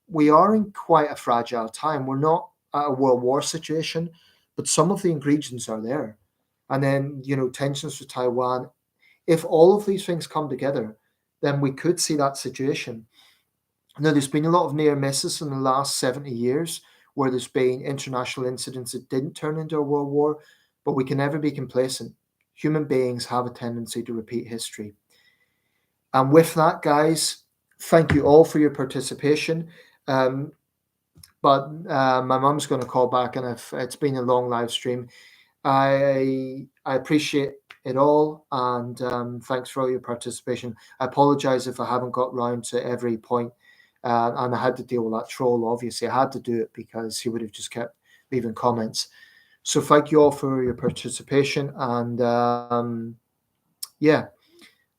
we are in quite a fragile time. We're not at a world war situation, but some of the ingredients are there. And then, tensions with Taiwan. If all of these things come together, then we could see that situation. Now, there's been a lot of near misses in the last 70 years where there's been international incidents that didn't turn into a world war, but we can never be complacent. Human beings have a tendency to repeat history. And with that, guys, thank you all for your participation. But my mum's going to call back, and it's been a long live stream. I appreciate it all, and thanks for all your participation. I apologize if I haven't got round to every point, and I had to deal with that troll. Obviously, I had to do it because he would have just kept leaving comments. So thank you all for your participation, and yeah,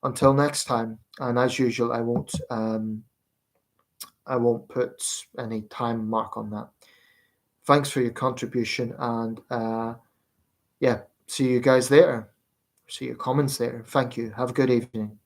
until next time. And as usual, I won't put any time mark on that. Thanks for your contribution, and yeah, see you guys later. See your comments later. Thank you. Have a good evening.